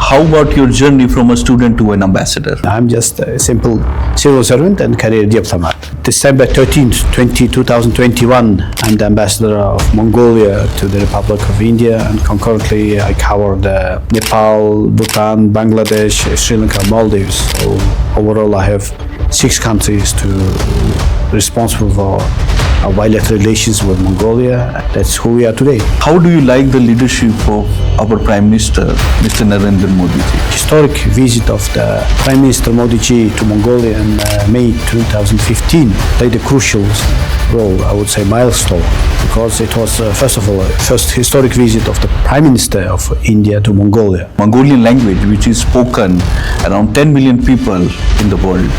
How about your journey from a student to an ambassador? I'm just a simple civil servant and career diplomat. December 13th, 2021, I'm the ambassador of Mongolia to the Republic of India, and concurrently I covered Nepal, Bhutan, Bangladesh, Sri Lanka, Maldives. So overall I have 6 countries to responsible for bilateral relations with Mongolia. That's who we are today. How do you like the leadership of our Prime Minister, Mr. Narendra Modi ji? Historic visit of the Prime Minister Modi ji to Mongolia in May 2015 played a crucial role, I would say milestone, because it was first of all first historic visit of the Prime Minister of India to Mongolia. Mongolian language, which is spoken around 10 million people in the world.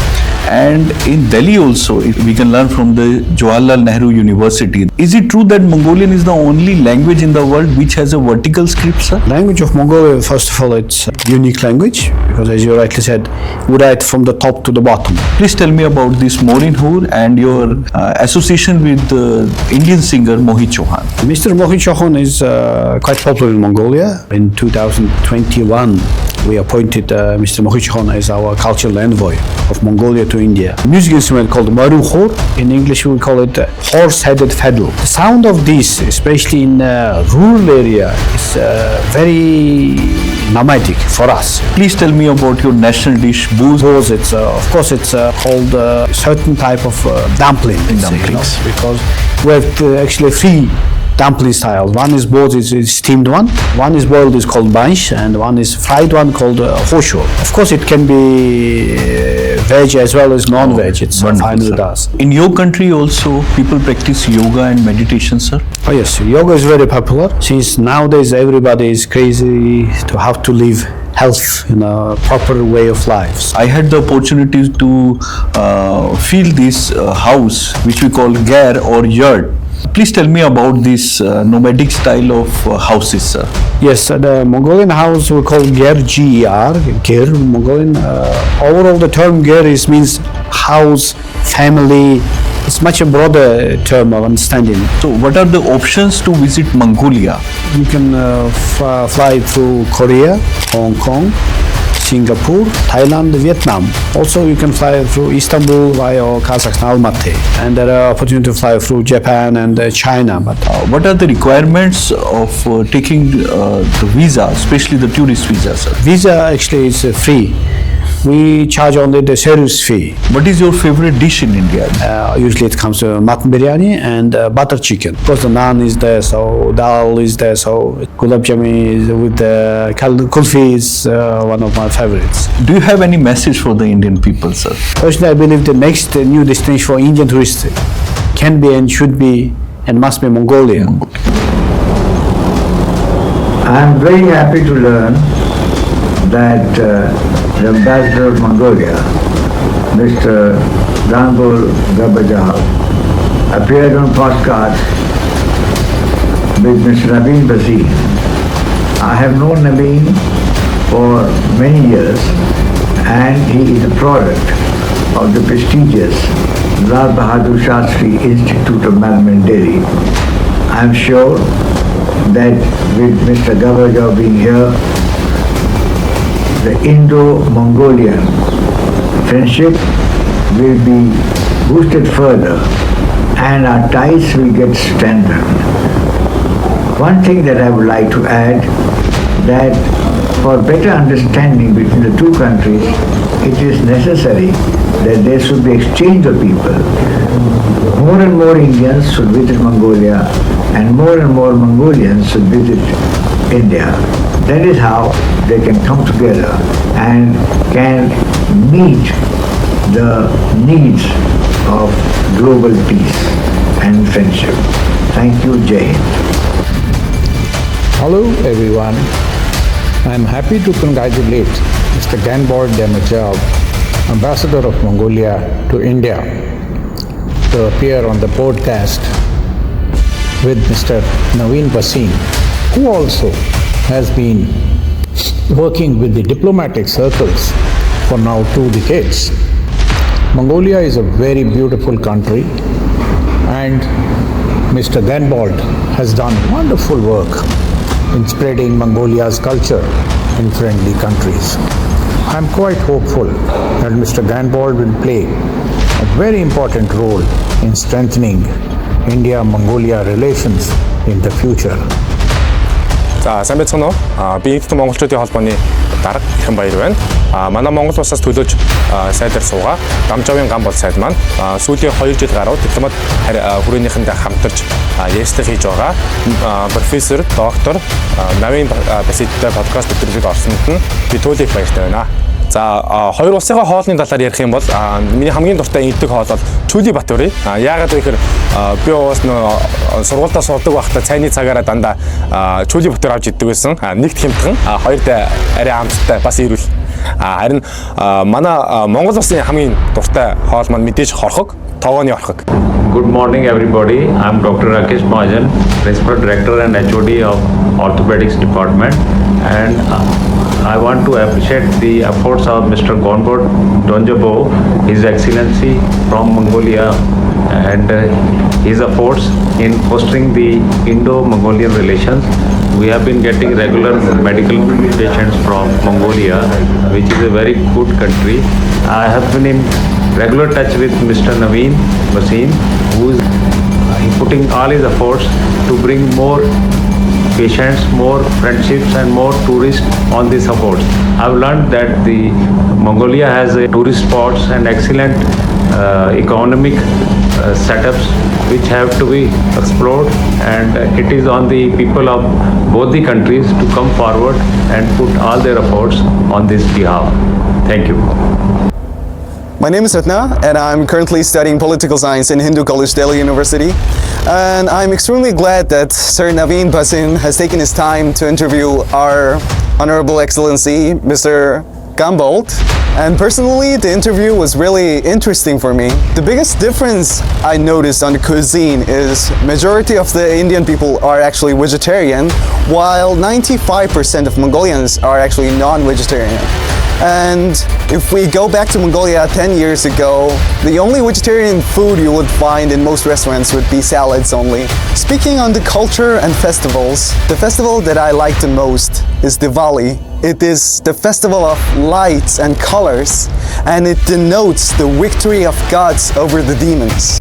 And in Delhi also, we can learn from the Jawaharlal Nehru University. Is it true that Mongolian is the only language in the world which has a vertical script, sir? Language of Mongolia, first of all, it's a unique language, because as you rightly said, we write from the top to the bottom. Please tell me about this Morin Hur and your association with the Indian singer Mohit Chauhan. Mr. Mohit Chauhan is quite popular in Mongolia. In 2021, we appointed Mr. Mohit Chauhan as our cultural envoy of Mongolia to India. A music instrument called Maru Khor. In English we call it horse-headed fiddle. The sound of this, especially in rural area, is very nomadic for us. Please tell me about your national dish, boos. Boos, it's of course it's called a certain type of dumpling. Dumplings. Because we have actually 3 dumpling styles. One is both is steamed one is boiled is called bansh, and one is fried one called hosho. Of course it can be veg as well as non-veg. It's fine with us. In your country also people practice yoga and meditation, sir? Oh yes, yoga is very popular, since nowadays everybody is crazy to how to live health in a proper way of life. I had the opportunity to feel this house which we call ger or yurt. Please tell me about this nomadic style of houses, sir. Yes, the Mongolian house we call ger, G-E-R, ger. Mongolian, overall the term ger means house, family. It's much a broader term of understanding. So what are the options to visit Mongolia? You can fly through Korea, Hong Kong, Singapore, Thailand, Vietnam. Also, you can fly through Istanbul via Kazakhstan, Almaty. And there are opportunities to fly through Japan and China. But what are the requirements of taking the visa, especially the tourist visa, sir? Visa actually is free. We charge only the service fee. What is your favorite dish in India? Usually it comes to mutton biryani and butter chicken. Of course the naan is there, so dal is there, so gulab jamun is with the kulfi is one of my favorites. Do you have any message for the Indian people, sir? Personally, I believe the next new destination for Indian tourists can be and should be and must be Mongolia. I am very happy to learn that the ambassador of Mongolia, Mr. Danbol Gabajal, appeared on postcards with Mr. Naveen Bhasin. I have known Naveen for many years, and he is a product of the prestigious Lal Bahadur Shastri Institute of Management, Delhi. I am sure that with Mr. Gabajal being here, the Indo-Mongolian friendship will be boosted further and our ties will get strengthened. One thing that I would like to add, that for better understanding between the two countries, it is necessary that there should be exchange of people. More and more Indians should visit Mongolia, and more Mongolians should visit India. That is how they can come together and can meet the needs of global peace and friendship. Thank you, Jai Hind. Hello everyone. I am happy to congratulate Mr. Ganbor Demajab, Ambassador of Mongolia to India, to appear on the podcast with Mr. Naveen Bhasin, who also has been working with the diplomatic circles for now 2 decades. Mongolia is a very beautiful country, and Mr. Ganbor has done wonderful work in spreading Mongolia's culture in friendly countries. I am quite hopeful that Mr. Ganbold will play a very important role in strengthening India-Mongolia relations in the future. За сайн байцгаана уу? Би Институт монголчуудын холбооны дарга Ихэн Баяр байна. Манай Монгол улсаас төлөөж сайдаар суугаа. Дамжавын ган бол сайд маань сүүлийн 2 жил гаруй дипломат хүрээнийхэндээ хамтарч ярьцлага хийж байгаа. Профессор, доктор Naveen Bhasinтэй подкаст нэвтрүүлэгт орсонд нь би туйлын их баяртай байна. За хоёр улсынхаа хоолны талаар ярих юм бол миний хамгийн дуртай иддэг хоол бол чүли батүри. Яагаад вэ гэхээр би уус сургуультаа суудаг байхдаа цайны цагаараа дандаа чүли батүр авч иддэг байсан. Нэгт хямдхан, хоёрт арай амттай бас ирүүл. Харин манай Монгол улсын хамгийн дуртай хоол маань мэдээж хорхог, тоогооны хорхог. Good morning everybody. I'm Dr. Rakesh Mahajan, Principal Director and HOD of Orthopedics Department, and I want to appreciate the efforts of Mr. Gonbod Donjabo, His Excellency from Mongolia, and his efforts in fostering the Indo-Mongolian relations. We have been getting regular medical patients from Mongolia, which is a very good country. I have been in regular touch with Mr. Naveen Bhasin, who is putting all his efforts to bring more patients, more friendships and more tourists on these supports. I've learned that the Mongolia has tourist spots and excellent economic setups which have to be explored, and it is on the people of both the countries to come forward and put all their efforts on this behalf. Thank you. My name is Ratna, and I'm currently studying political science in Hindu College, Delhi University. And I'm extremely glad that Sir Naveen Bhasin has taken his time to interview our Honorable Excellency, Mr. Ganbold. And personally, the interview was really interesting for me. The biggest difference I noticed on the cuisine is majority of the Indian people are actually vegetarian, while 95% of Mongolians are actually non-vegetarian. And if we go back to Mongolia 10 years ago, the only vegetarian food you would find in most restaurants would be salads only. Speaking on the culture and festivals, the festival that I like the most is Diwali. It is the festival of lights and colors, and it denotes the victory of gods over the demons.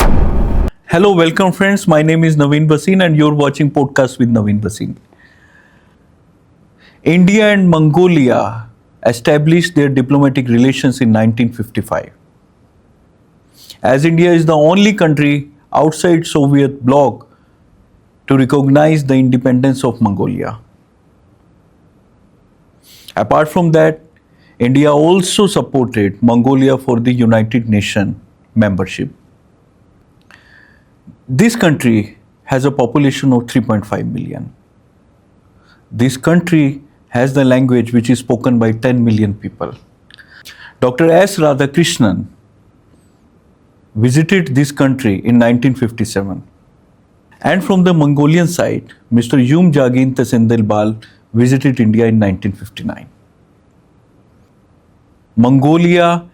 Hello, welcome friends. My name is Naveen Bhasin and you're watching Podcast with Naveen Bhasin. India and Mongolia established their diplomatic relations in 1955. As India is the only country outside Soviet bloc to recognize the independence of Mongolia. Apart from that, India also supported Mongolia for the United Nations membership. This country has a population of 3.5 million. This country has the language which is spoken by 10 million people. Dr. S. Radhakrishnan visited this country in 1957. And from the Mongolian side, Mr. Yum Jagin Tasendelbal visited India in 1959. Mongolia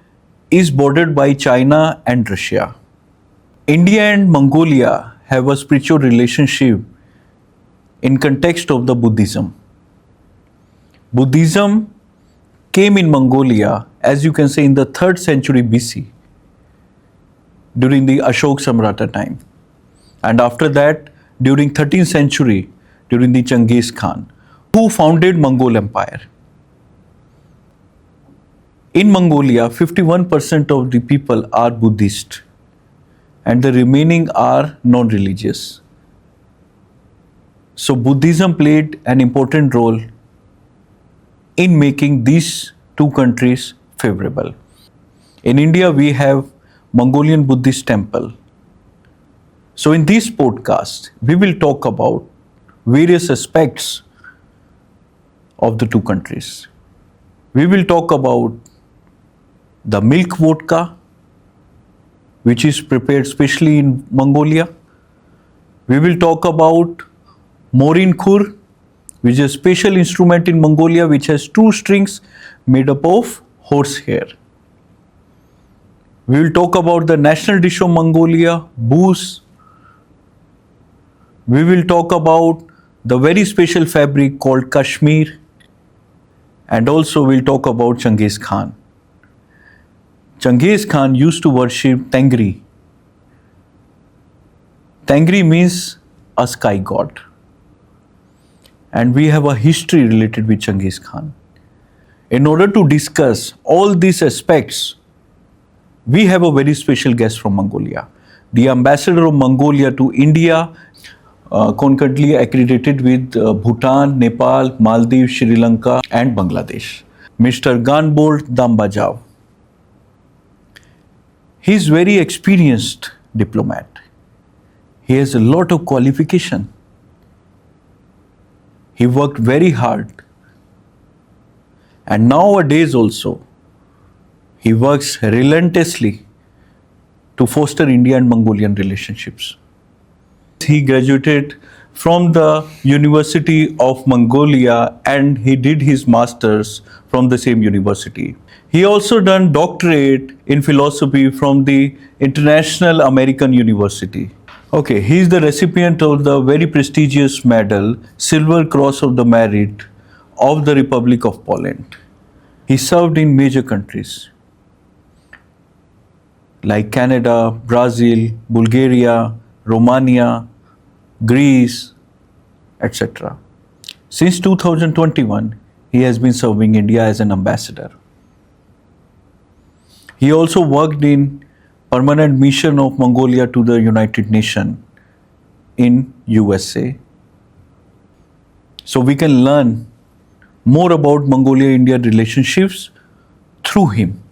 is bordered by China and Russia. India and Mongolia have a spiritual relationship in context of the Buddhism. Buddhism came in Mongolia, as you can say, in the 3rd century BC, during the Ashok Samrata time. And after that, during 13th century, during the Genghis Khan, who founded Mongol Empire. In Mongolia, 51% of the people are Buddhist, and the remaining are non-religious. So Buddhism played an important role in making these two countries favorable. In India, we have Mongolian Buddhist temple. So in this podcast, we will talk about various aspects of the two countries. We will talk about the milk vodka, which is prepared specially in Mongolia. We will talk about Morin Khur, which is a special instrument in Mongolia which has 2 strings made up of horsehair. We will talk about the national dish of Mongolia, boos. We will talk about the very special fabric called Kashmir. And also we'll talk about Genghis Khan. Genghis Khan used to worship Tengri. Tengri means a sky god. And we have a history related with Genghis Khan. In order to discuss all these aspects, we have a very special guest from Mongolia, the ambassador of Mongolia to India, concurrently accredited with Bhutan, Nepal, Maldives, Sri Lanka, and Bangladesh, Mr. Ganbol Dambajav. He is very experienced diplomat. He has a lot of qualification. He worked very hard. And nowadays also, he works relentlessly to foster India and Mongolian relationships. He graduated from the University of Mongolia and he did his masters from the same university. He also done doctorate in philosophy from the International American University. Okay, he is the recipient of the very prestigious medal, Silver Cross of the Merit of the Republic of Poland. He served in major countries like Canada, Brazil, Bulgaria, Romania, Greece, etc. Since 2021, he has been serving India as an ambassador. He also worked in permanent mission of Mongolia to the United Nations in USA. So we can learn more about Mongolia-India relationships through him.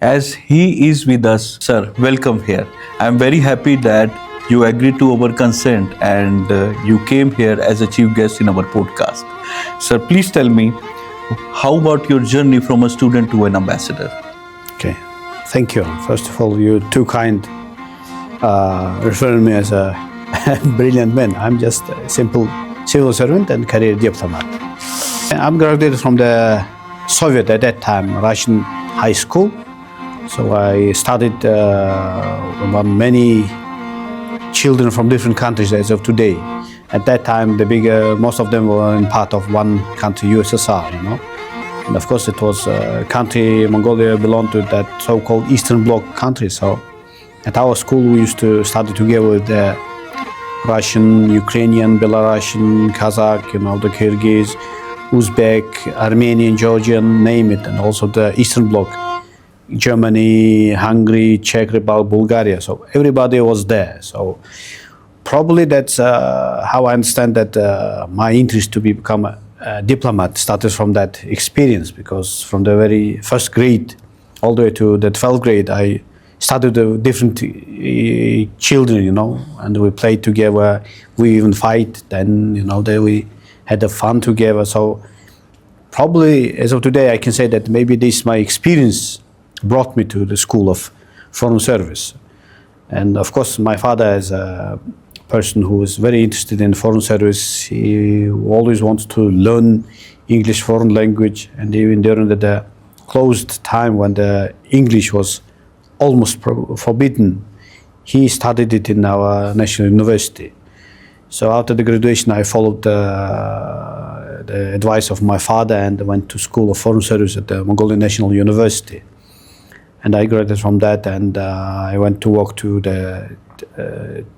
As he is with us, sir, welcome here. I am very happy that you agreed to our consent and you came here as a chief guest in our podcast. Sir, please tell me, how about your journey from a student to an ambassador? Okay, thank you. First of all, you're too kind referring me as a brilliant man. I'm just a simple civil servant and career diplomat. I'm graduated from the Soviet, at that time, Russian high school. So I studied among many children from different countries as of today. At that time, most of them were in part of one country, USSR, you know. And of course, it was a country, Mongolia belonged to that so-called Eastern Bloc country. So at our school, we used to study together with the Russian, Ukrainian, Belarusian, Kazakh, you know, the Kyrgyz, Uzbek, Armenian, Georgian, name it, and also the Eastern Bloc. Germany, Hungary, Czech Republic, Bulgaria. So everybody was there. So probably that's how I understand that my interest to become a diplomat started from that experience, because from the very first grade all the way to the 12th grade, I studied with different children, you know, and we played together. We even fight. Then, you know, we had the fun together. So probably as of today, I can say that maybe this my experience brought me to the School of Foreign Service. And of course, my father, as a person who is very interested in foreign service, he always wants to learn English foreign language. And even during the closed time when the English was almost forbidden, he studied it in our national university. So after the graduation, I followed the advice of my father and went to School of Foreign Service at the Mongolian National University. And I graduated from that, and I went to work to the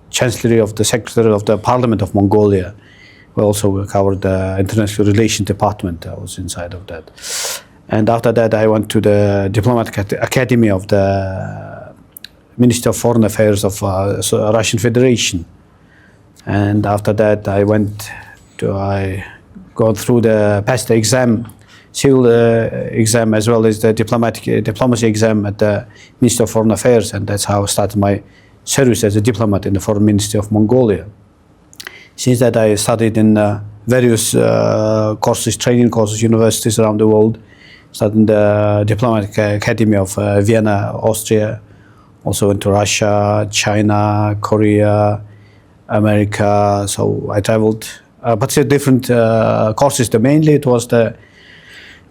Chancellery of the Secretary of the Parliament of Mongolia. We also covered the International Relations Department. I was inside of that. And after that, I went to the Diplomatic Academy of the Ministry of Foreign Affairs of Russian Federation. And after that, I got through passed the exam, civil exam, as well as the diplomacy exam at the Ministry of Foreign Affairs, and that's how I started my service as a diplomat in the Foreign Ministry of Mongolia. Since that, I studied in various courses, training courses, universities around the world. Studied in the Diplomatic Academy of Vienna, Austria. Also went to Russia, China, Korea, America. So I traveled, but different courses. Mainly it was the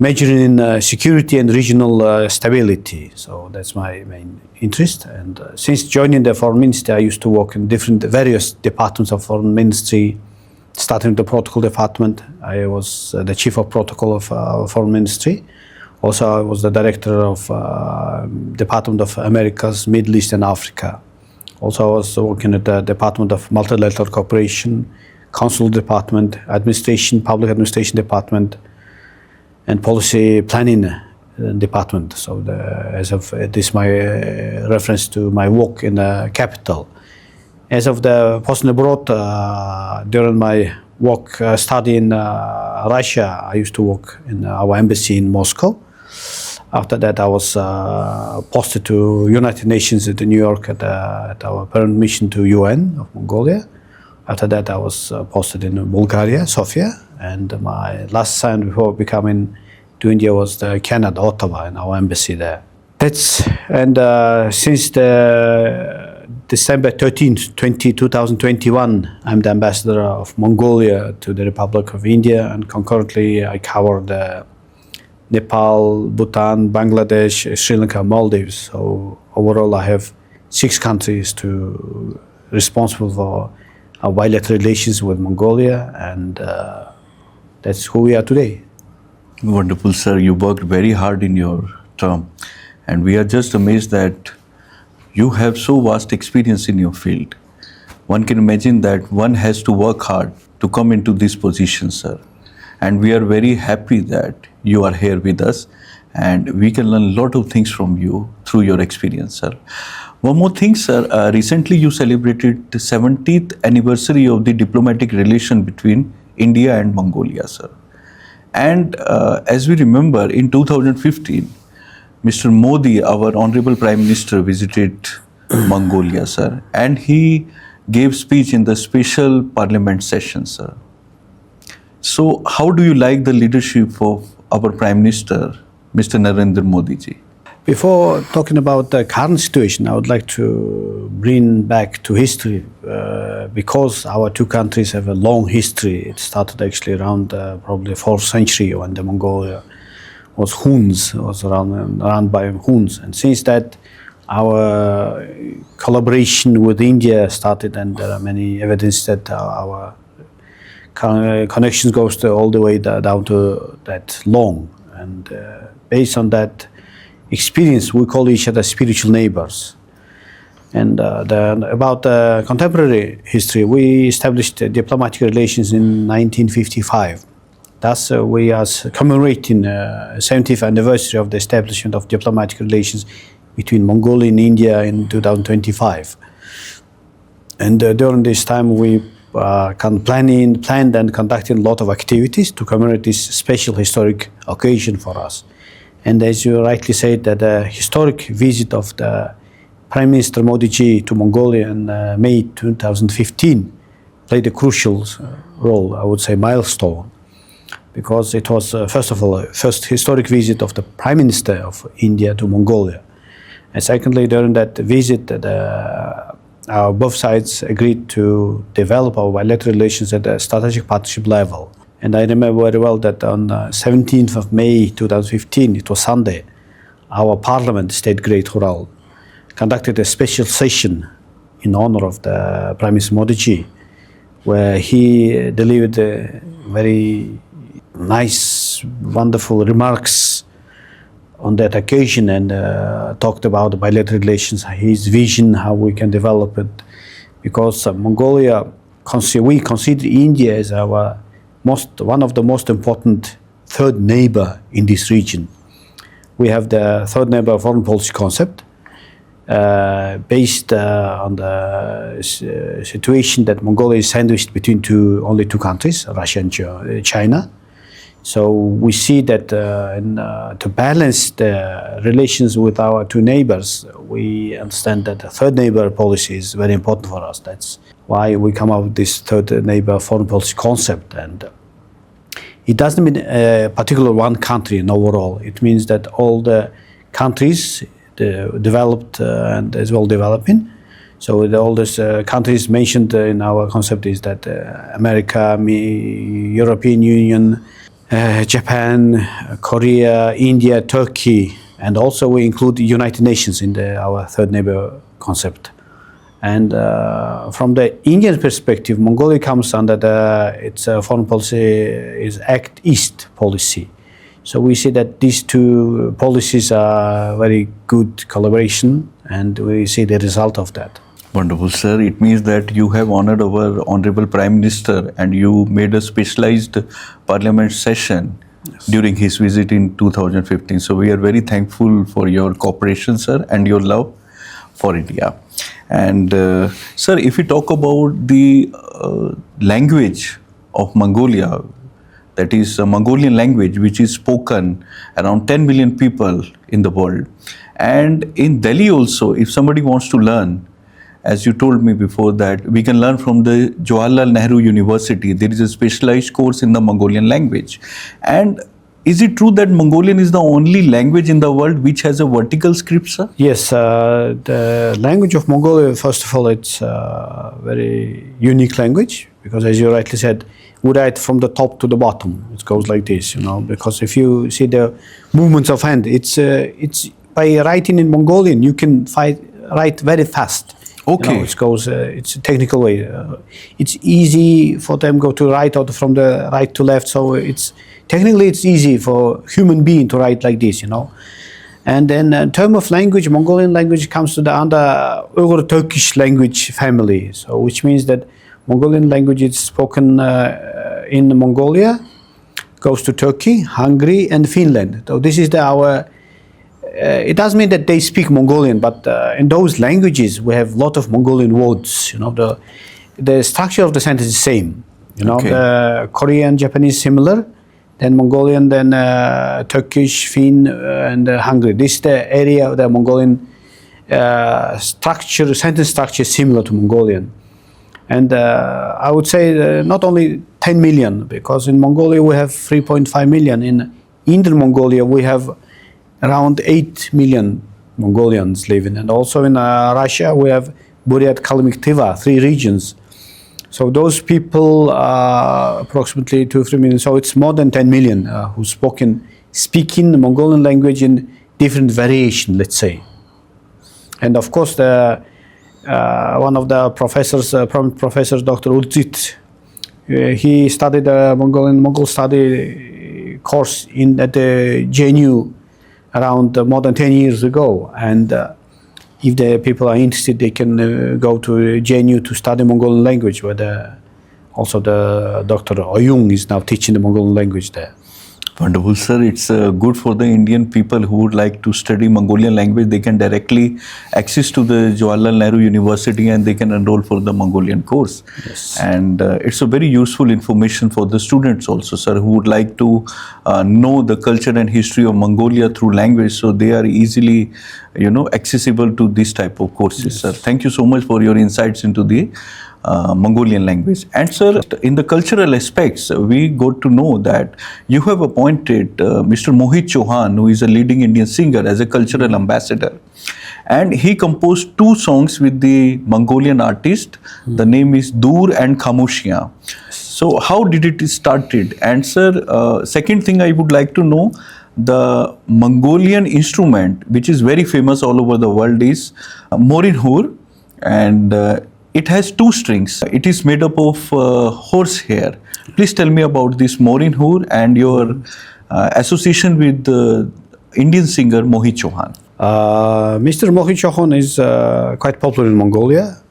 majoring in security and regional stability. So that's my main interest. And since joining the Foreign Ministry, I used to work in various departments of Foreign Ministry, starting the protocol department. I was the chief of protocol of foreign ministry. Also, I was the director of Department of Americas, Middle East and Africa. Also, I was working at the Department of Multilateral Cooperation, Consular Department, Administration, Public Administration Department, and Policy Planning Department. So, as of this, is my reference to my work in the capital. As of the post abroad, during my work study in Russia, I used to work in our embassy in Moscow. After that, I was posted to United Nations at New York at our parent mission to UN of Mongolia. After that, I was posted in Bulgaria, Sofia, and my last assignment before becoming to India was Canada, Ottawa, in our embassy there. Since the December 13th, 2021, I'm the ambassador of Mongolia to the Republic of India, and concurrently I cover the Nepal, Bhutan, Bangladesh, Sri Lanka, Maldives. So overall, I have 6 countries responsible for our bilateral relations with Mongolia, and that's who we are today. Wonderful, sir. You worked very hard in your term, and we are just amazed that you have so vast experience in your field. One can imagine that one has to work hard to come into this position, sir. And we are very happy that you are here with us, and we can learn a lot of things from you through your experience, sir. One more thing, sir. Recently, you celebrated the 70th anniversary of the diplomatic relation between India and Mongolia, sir. And as we remember, in 2015, Mr. Modi, our Honorable Prime Minister, visited Mongolia, sir, and he gave speech in the special parliament session, sir. So, how do you like the leadership of our Prime Minister, Mr. Narendra Modi ji? Before talking about the current situation, I would like to bring back to history because our 2 countries have a long history. It started actually around probably 4th century when the Mongolia was Huns, was run by Huns. And since that, our collaboration with India started, and there are many evidence that our connections goes all the way down to that long. And based on that experience, we call each other spiritual neighbors. And about contemporary history, we established diplomatic relations in 1955. Thus, we are commemorating 70th anniversary of the establishment of diplomatic relations between Mongolia and India in 2025. And during this time, we planned and conducted a lot of activities to commemorate this special historic occasion for us. And as you rightly said, that the historic visit of the Prime Minister Modi ji to Mongolia in May 2015 played a crucial role, I would say milestone, because it was, first of all, first historic visit of the Prime Minister of India to Mongolia. And secondly, during that visit, both sides agreed to develop our bilateral relations at a strategic partnership level. And I remember very well that on 17th of May 2015, it was Sunday, our parliament, State Great Hural, conducted a special session in honor of the Prime Minister Modi ji, where he delivered very nice, wonderful remarks on that occasion, and talked about the bilateral relations, his vision, how we can develop it. Because Mongolia, we consider India as our one of the most important third neighbor in this region. We have the third neighbor foreign policy concept based on the situation that Mongolia is sandwiched between only two countries, Russia and China. So we see that to balance the relations with our 2 neighbors, we understand that the third neighbor policy is very important for us. That's why we come up with this third neighbor foreign policy concept. And it doesn't mean a particular one country in overall. It means that all the countries, the developed and as well developing. So all these countries mentioned in our concept is that America, European Union, Japan, Korea, India, Turkey, and also we include the United Nations in our third neighbor concept. And from the Indian perspective, Mongolia comes under its foreign policy is Act East policy. So we see that these two policies are very good collaboration, and we see the result of that. Wonderful, sir. It means that you have honored our Honorable Prime Minister and you made a specialized parliament session during his visit in 2015. So we are very thankful for your cooperation, sir, and your love for India. And sir, if we talk about the language of Mongolia, that is a Mongolian language which is spoken around 10 million people in the world. And in Delhi also, if somebody wants to learn, as you told me before, that we can learn from the Jawaharlal Nehru University. There is a specialized course in the Mongolian language. And is it true that Mongolian is the only language in the world which has a vertical script, sir? Yes, the language of Mongolia, first of all, it's a very unique language, because as you rightly said, we write from the top to the bottom. It goes like this, because if you see the movements of hand, it's by writing in Mongolian, you can write very fast. Okay. It goes, it's a technical way. It's easy for them go to write out from the right to left. So technically it's easy for human being to write like this, And then in terms of language, Mongolian language comes to the under Uyghur-Turkish language family. So which means that Mongolian language is spoken in Mongolia, goes to Turkey, Hungary, and Finland. So this is it doesn't mean that they speak Mongolian, but in those languages we have a lot of Mongolian words. The structure of the sentence is same. Okay. The Korean, Japanese similar, then Mongolian, then Turkish, Finn, and Hungary. This is the area of the Mongolian sentence structure is similar to Mongolian. And I would say not only 10 million, because in Mongolia we have 3.5 million. In Indian Mongolia we have around 8 million Mongolians living. And also in Russia we have Buryat, Kalmyk, Tiva, 3 regions. So those people are approximately 2-3 million. So it's more than 10 million who speaking the Mongolian language in different variation, let's say. And of course one of the professors, prominent professors, Dr. Udzit, he studied a Mongol study course at the JNU around more than 10 years ago. And if the people are interested, they can go to JNU to study Mongolian language, where also the Dr. Oyung is now teaching the Mongolian language there. Wonderful, sir. It's good for the Indian people who would like to study Mongolian language. They can directly access to the Jawaharlal Nehru University and they can enroll for the Mongolian course. Yes. And it's a very useful information for the students also, sir, who would like to know the culture and history of Mongolia through language. So they are easily, accessible to this type of courses, yes. Sir. Thank you so much for your insights into the Mongolian language. And sir, in the cultural aspects, we got to know that you have appointed Mr. Mohit Chauhan, who is a leading Indian singer, as a cultural ambassador. And he composed 2 songs with the Mongolian artist. The name is Dur and Khamoshiyan. So how did it started? And sir, second thing I would like to know, the Mongolian instrument, which is very famous all over the world, is morinhur, and it has 2 strings. It is made up of horsehair. Please tell me about this morinhur and your association with the Indian singer Mohit Chauhan. Mr. Mohit Chauhan is quite popular in Mongolia.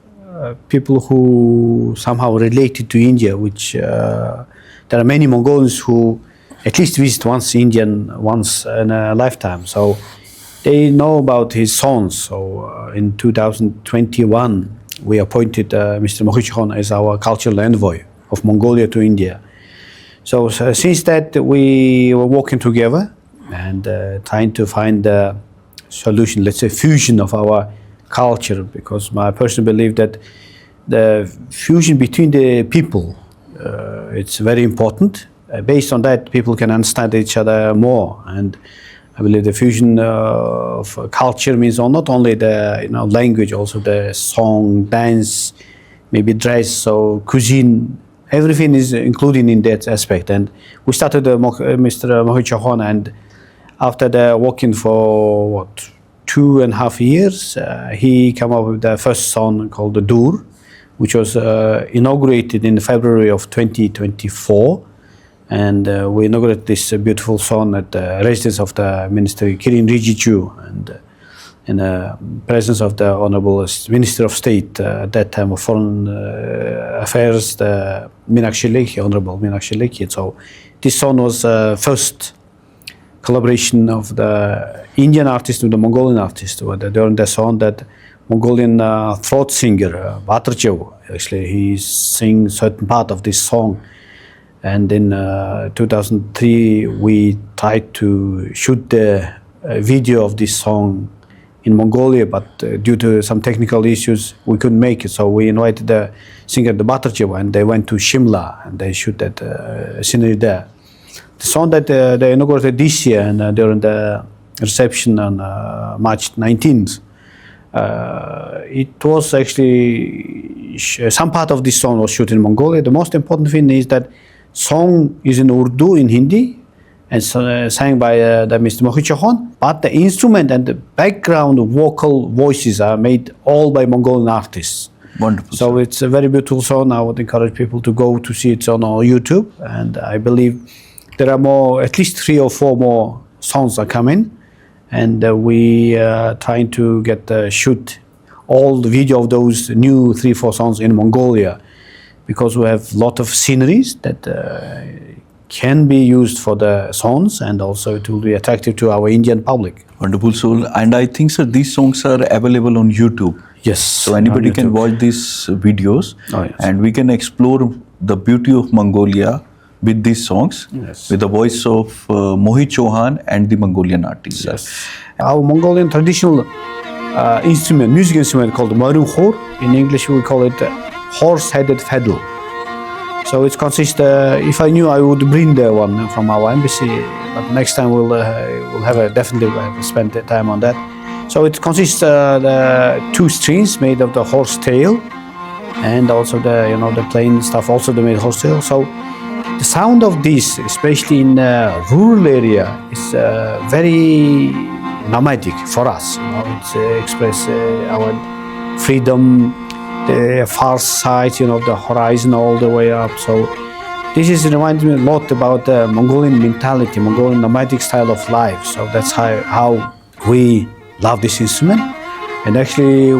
People who somehow related to India, which there are many Mongolians who at least visit once in a lifetime. So they know about his songs. So in 2021, we appointed Mr. Mohit Chauhan as our cultural envoy of Mongolia to India. So since that, we were working together and trying to find a solution, let's say fusion of our culture, because my personal belief that the fusion between the people, it's very important. Based on that, people can understand each other more. And I believe the fusion of culture means not only the language, also the song, dance, maybe dress, so cuisine, everything is included in that aspect. And we started Mr. Mohit Chauhan, and after working for 2.5 years, he came up with the first song called the Dur, which was inaugurated in February of 2024. And we inaugurated this beautiful song at the residence of the Minister Kirin Rijiju, and in the presence of the Honorable Minister of State at that time of Foreign Affairs, the Honorable Meenakshi Lekhi. So this song was first collaboration of the Indian artist with the Mongolian artist. During the song, that Mongolian throat singer Batarchev, actually he sings certain part of this song. And in 2003, we tried to shoot the video of this song in Mongolia, but due to some technical issues, we couldn't make it. So we invited the singer, the Batarchev, and they went to Shimla and they shoot that scenery there. The song that they inaugurated this year and during the reception on March 19th, it was actually, some part of this song was shot in Mongolia. The most important thing is that song is in Urdu, in Hindi, and sang by the Mr. Mohit Chauhan, but the instrument and the background vocal voices are made all by Mongolian artists. Wonderful. So it's a very beautiful song. I would encourage people to go to see it on our YouTube, and I believe there are more, at least 3 or 4 more songs are coming, and we are trying to get shoot all the video of those new 3-4 songs in Mongolia, because we have a lot of sceneries that can be used for the songs, and also it will be attractive to our Indian public. Wonderful, Soul. And I think, sir, these songs are available on YouTube. Yes. So anybody can watch these videos, yes. and we can explore the beauty of Mongolia with these songs, yes, with the voice of Mohit Chauhan and the Mongolian artists. Yes. Our Mongolian traditional instrument, music instrument called marunkhor. In English we call it horse-headed fiddle. So it consists, if I knew I would bring the one from our embassy, but next time we'll definitely spend the time on that. So it consists the 2 strings made of the horse tail, and also the plain stuff also they made horse tail. So the sound of this, especially in rural area, is very nomadic for us. It's express our freedom, the far sight, the horizon all the way up. So this reminds me a lot about the Mongolian mentality, Mongolian nomadic style of life. So that's how we love this instrument. And actually,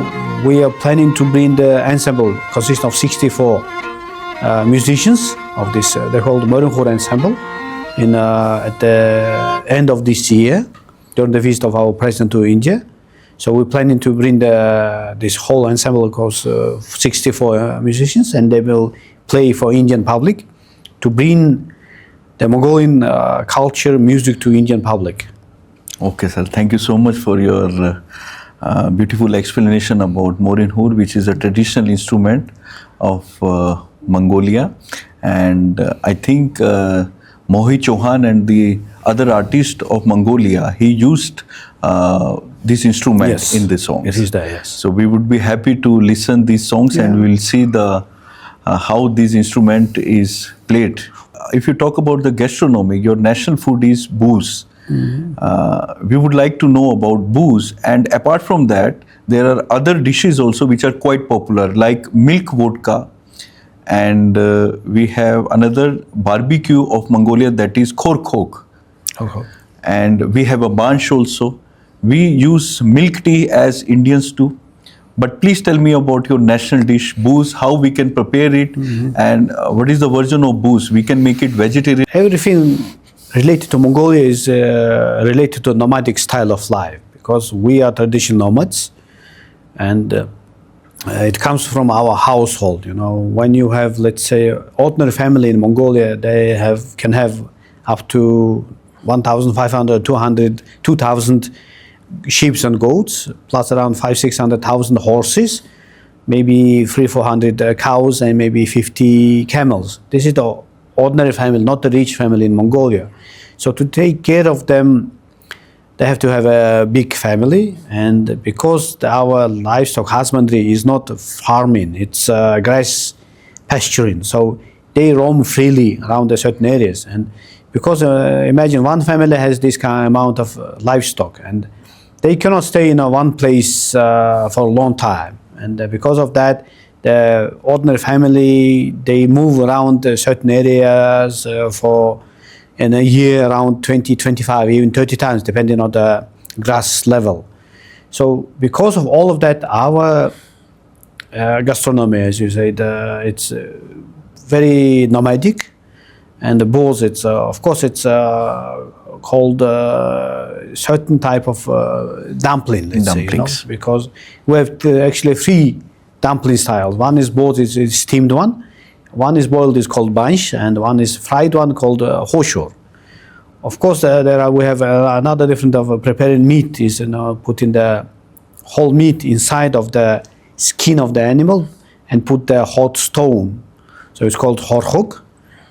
we are planning to bring the ensemble, consisting of 64 musicians of this, they're called Marunkhor Ensemble, at the end of this year, during the visit of our president to India. So we're planning to bring this whole ensemble, of course, 64 musicians, and they will play for Indian public to bring the Mongolian culture, music to Indian public. Okay, sir. Thank you so much for your beautiful explanation about Morinkhor, which is a traditional instrument of Mongolia. And I think Mohit Chauhan and the other artist of Mongolia, he used this instrument, yes, in the songs. It is there, yes. So we would be happy to listen these songs, and we'll see the how this instrument is played. If you talk about the gastronomy, your national food is booze. Mm-hmm. We would like to know about booze, and apart from that, there are other dishes also which are quite popular, like milk vodka, and we have another barbecue of Mongolia, that is khorkhok. Okay. And we have a bansh also. We use milk tea as Indians do. But please tell me about your national dish, booze, how we can prepare it, mm-hmm, and what is the version of booze? We can make it vegetarian. Everything related to Mongolia is related to nomadic style of life, because we are traditional nomads, and it comes from our household. When you have, let's say, ordinary family in Mongolia, they can have up to 1,500, 200, 2,000 sheep and goats, plus around 500,000-600,000 horses, maybe 300-400 cows, and maybe 50 camels. This is the ordinary family, not the rich family in Mongolia. So to take care of them, they have to have a big family, and because our livestock husbandry is not farming, it's grass pasturing, so they roam freely around the certain areas. And because imagine one family has this kind of amount of livestock, and they cannot stay in one place for a long time, and because of that, the ordinary family, they move around certain areas for in a year around 20, 25, even 30 times, depending on the grass level. So because of all of that, our gastronomy, as you said, it's very nomadic, and the bulls, it's of course it's called certain type of dumpling, let's say, because we have actually three dumpling styles. One is boiled, is steamed one is boiled, is called bansh, and one is fried one called hoshor. Of course, we have another different of preparing meat is putting the whole meat inside of the skin of the animal and put the hot stone. So it's called horchok.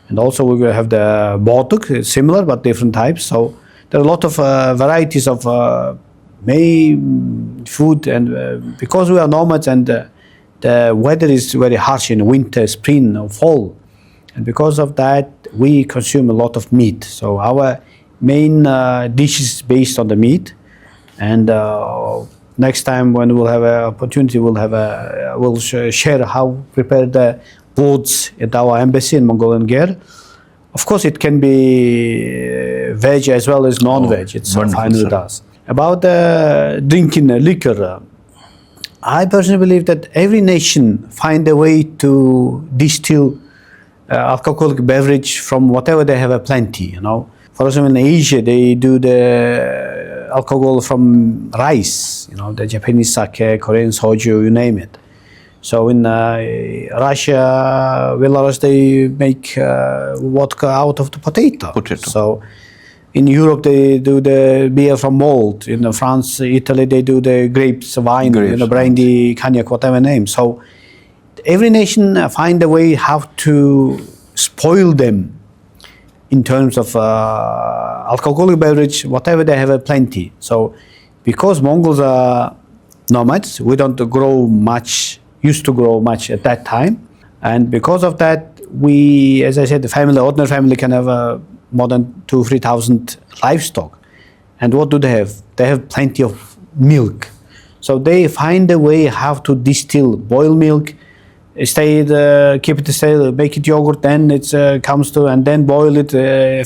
And also we will have the botuk, similar but different types. So there are a lot of varieties of food, and because we are nomads and the weather is very harsh in winter, spring, or fall, and because of that we consume a lot of meat. So our main dish is based on the meat, and next time when we'll have an opportunity, we'll share how prepare the foods at our embassy in Mongolian Gear. Of course, it can be veg as well as non-veg. It's fine with us. About drinking liquor, I personally believe that every nation find a way to distill alcoholic beverage from whatever they have a plenty. For example, in Asia, they do the alcohol from rice. The Japanese sake, Korean soju, you name it. So in Russia, Belarus, they make vodka out of the potato. So in Europe, they do the beer from malt. In France, Italy, they do the grapes, wine, brandy, cognac, whatever name. So every nation find a way how to spoil them in terms of alcoholic beverage, whatever they have plenty. So because Mongols are nomads, we don't used to grow much at that time. And because of that, we, as I said, the ordinary family can have more than 2,000-3,000 livestock. And what do they have? They have plenty of milk. So they find a way how to distill, boil milk, keep it stale, make it yogurt, then it comes to, and then boil it,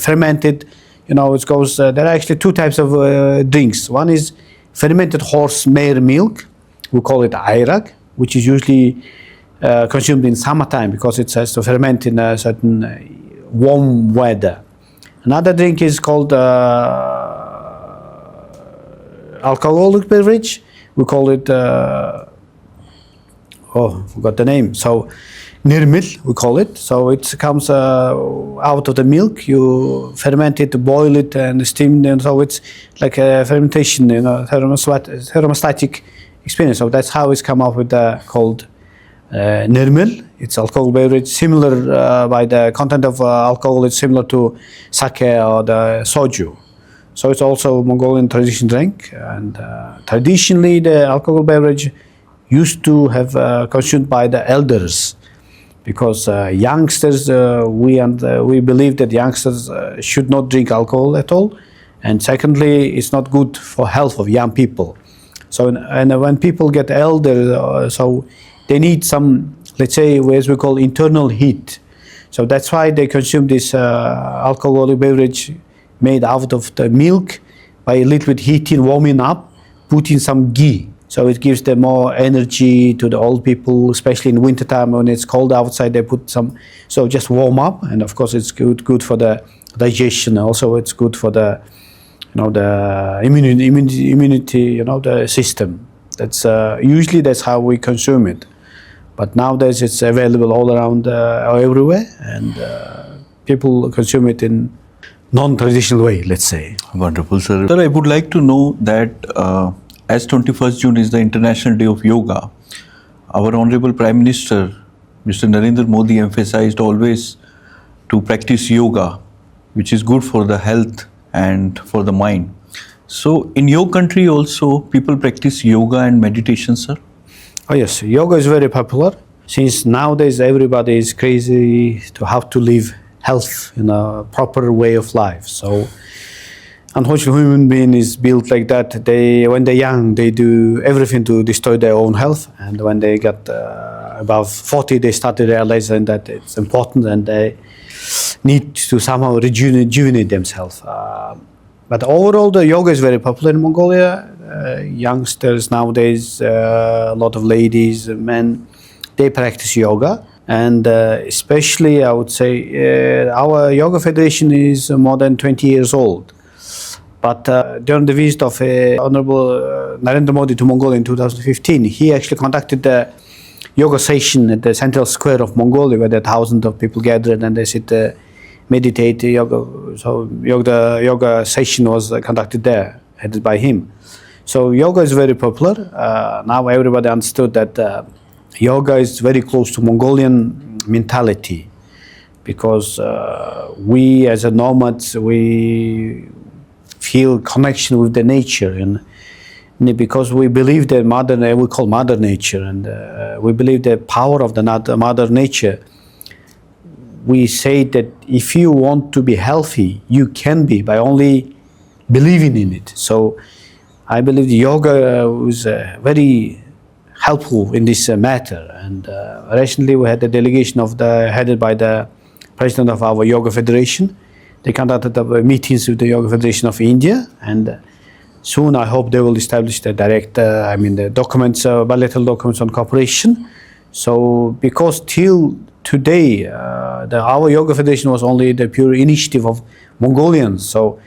ferment it. It goes. There are actually two types of drinks. One is fermented horse mare milk. We call it ayrak, which is usually consumed in summertime because it has to ferment in a certain warm weather. Another drink is called alcoholic beverage. We call it, forgot the name. So, nirmil, we call it. So it comes out of the milk. You ferment it, boil it, and steam it. So it's like a fermentation, thermostatic experience. So that's how it's come up with called nirmil. It's alcohol beverage, similar by the content of alcohol. It's similar to sake or the soju. So it's also Mongolian traditional drink. And traditionally, the alcohol beverage used to have consumed by the elders, because youngsters, we believe that youngsters should not drink alcohol at all. And secondly, it's not good for health of young people. So when people get elder, so they need some, let's say, as we call internal heat. So that's why they consume this alcoholic beverage made out of the milk by a little bit heating, warming up, putting some ghee. So it gives them more energy to the old people, especially in wintertime when it's cold outside. They put some, so just warm up, and of course it's good for the digestion. Also, it's good for the, the immunity, the system. That's usually that's how we consume it. But nowadays it's available all around, everywhere, and people consume it in non-traditional way, let's say. Wonderful, sir. Sir, I would like to know that as 21st June is the International Day of Yoga, our Honorable Prime Minister, Mr. Narendra Modi, emphasized always to practice yoga, which is good for the health and for the mind. So in your country also, people practice yoga and meditation, sir? Oh yes, yoga is very popular. Since nowadays everybody is crazy to how to live health in a proper way of life. So unfortunately, human being is built like that. When they're young, they do everything to destroy their own health, and when they get above 40, they start to realize that it's important and they need to somehow rejuvenate themselves. But overall, the yoga is very popular in Mongolia. Youngsters nowadays, a lot of ladies, men, they practice yoga. And especially, I would say, our yoga federation is more than 20 years old. But during the visit of Honorable Narendra Modi to Mongolia in 2015, he actually conducted the yoga session at the central square of Mongolia, where there are thousands of people gathered and they sit, meditate, yoga. So yoga session was conducted there, headed by him. So yoga is very popular. Now everybody understood that yoga is very close to Mongolian mentality, because we as a nomads, we feel connection with the nature, and because we believe that we call Mother Nature, and we believe the power of the Mother Nature. We say that if you want to be healthy, you can be by only believing in it. So I believe the yoga was very helpful in this matter. And recently we had a delegation headed by the president of our yoga federation. They conducted meetings with the Yoga Federation of India, and soon I hope they will establish the the documents, bilateral documents on cooperation. So because till today, our Yoga Federation was only the pure initiative of Mongolians. So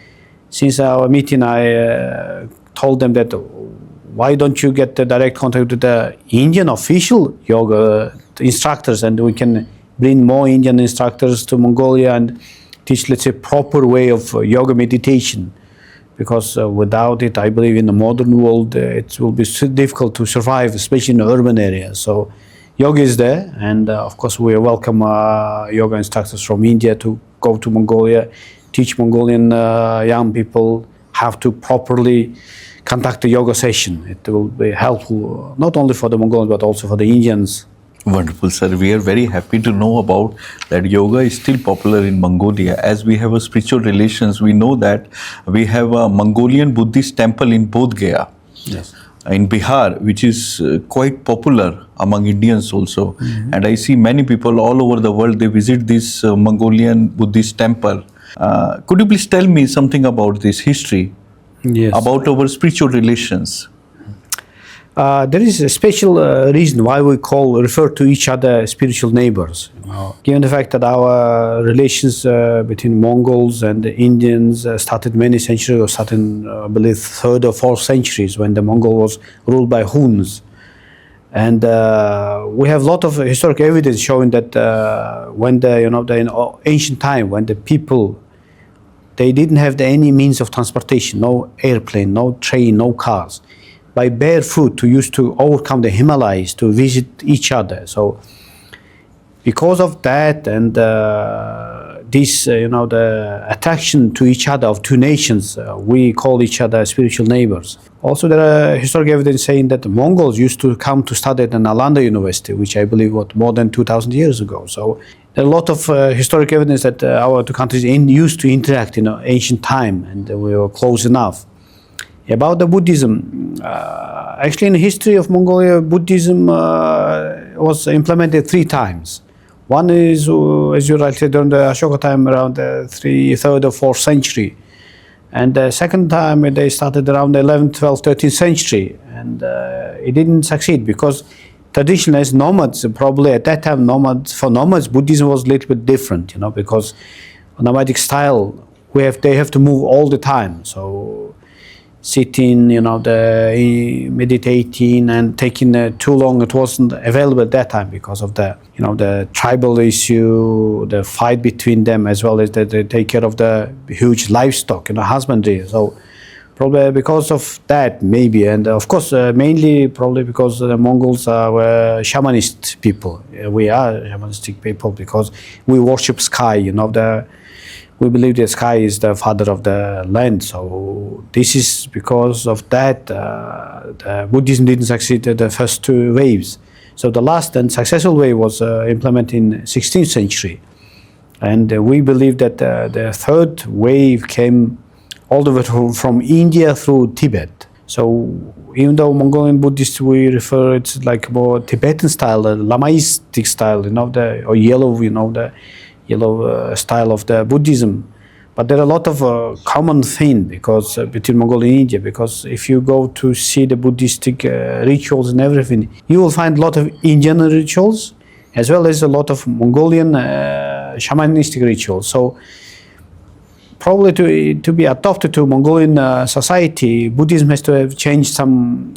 since our meeting, I told them that why don't you get the direct contact with the Indian official yoga instructors, and we can bring more Indian instructors to Mongolia and teach, let's say, proper way of yoga meditation, because without it, I believe in the modern world, it will be so difficult to survive, especially in urban areas. So yoga is there, and of course we welcome yoga instructors from India to go to Mongolia, teach Mongolian young people how to properly conduct a yoga session. It will be helpful not only for the Mongolians but also for the Indians. Wonderful, sir. We are very happy to know about that yoga is still popular in Mongolia. As we have a spiritual relations, we know that we have a Mongolian Buddhist temple in Bodh Gaya, Yes. in Bihar, which is quite popular among Indians also. Mm-hmm. And I see many people all over the world, they visit this Mongolian Buddhist temple. Could you please tell me something about this history, Yes. about our spiritual relations? There is a special reason why we refer to each other spiritual neighbors. Given the fact that our relations between Mongols and the Indians started many centuries ago, started I believe 3rd or 4th centuries, when the Mongol was ruled by Huns. And we have a lot of historic evidence showing that when in ancient time, when the people, they didn't have any means of transportation, no airplane, no train, no cars. By barefoot, to overcome the Himalayas, to visit each other. So, because of that and the attraction to each other of two nations, we call each other spiritual neighbors. Also, there are historic evidence saying that the Mongols used to come to study at the Nalanda University, which I believe was more than 2,000 years ago. So, there are a lot of historic evidence that our two countries used to interact in ancient time, and we were close enough. About the Buddhism, actually in the history of Mongolia, Buddhism was implemented 3 times. One is, as you rightly said, during the Ashoka time, around the 3rd or 4th century. And the second time they started around the 11th, 12th, 13th century. And it didn't succeed because traditionally as nomads, probably at that time, for nomads, Buddhism was a little bit different, because nomadic style, they have to move all the time. So sitting, meditating and taking too long, it wasn't available at that time because of the tribal issue, the fight between them, as well as that they take care of the huge livestock, husbandry. So probably because of that, maybe, and of course, mainly probably because the Mongols are shamanist people. We are shamanistic people because we worship sky, we believe the sky is the father of the land. So this is because of that the Buddhism didn't succeed at the first 2 waves. So the last and successful wave was implemented in 16th century. And we believe that the 3rd wave came all the way from India through Tibet. So even though Mongolian Buddhists, we refer it's like more Tibetan style, the Lamaistic style, or yellow, the yellow style of the Buddhism. But there are a lot of common thing because between Mongolia and India, because if you go to see the Buddhistic rituals and everything, you will find a lot of Indian rituals as well as a lot of Mongolian shamanistic rituals. So probably to be adopted to Mongolian society, Buddhism has to have changed some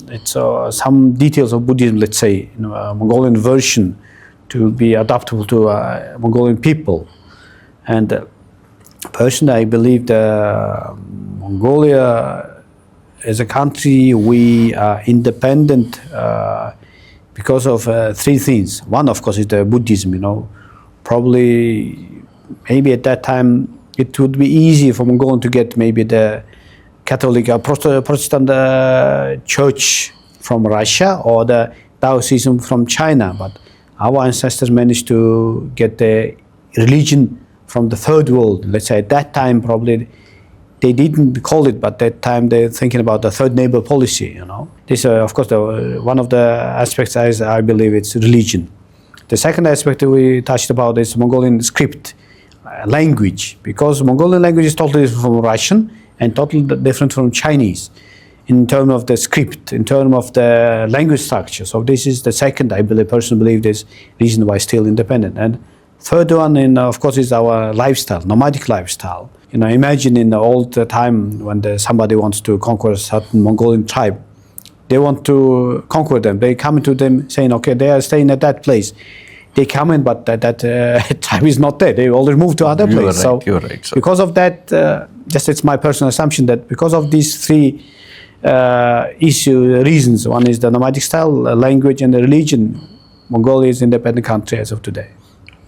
details of Buddhism, let's say, a Mongolian version to be adaptable to Mongolian people. And personally, I believe that Mongolia as a country, we are independent because of three things. One, of course, is the Buddhism, Probably, maybe at that time, it would be easy for Mongolia to get maybe the Catholic or Protestant church from Russia or the Taoism from China. But our ancestors managed to get the religion from the third world. Let's say at that time, probably they didn't call it, but at that time they're thinking about the third neighbor policy, This, of course, one of the aspects I believe it's religion. The second aspect we touched about is Mongolian script, language, because Mongolian language is totally different from Russian and totally different from Chinese in terms of the script, in terms of the language structure. So this is the second, I personally believe, this reason why still independent. And third one, of course, is our lifestyle, nomadic lifestyle. Imagine in the old time when somebody wants to conquer a certain Mongolian tribe, they want to conquer them. They come to them saying, okay, they are staying at that place. They come in, but that tribe is not there. They already moved to other place. You're right. So because of that, just it's my personal assumption that because of these three reasons, one is the nomadic style, language, and the religion, Mongolia is an independent country as of today.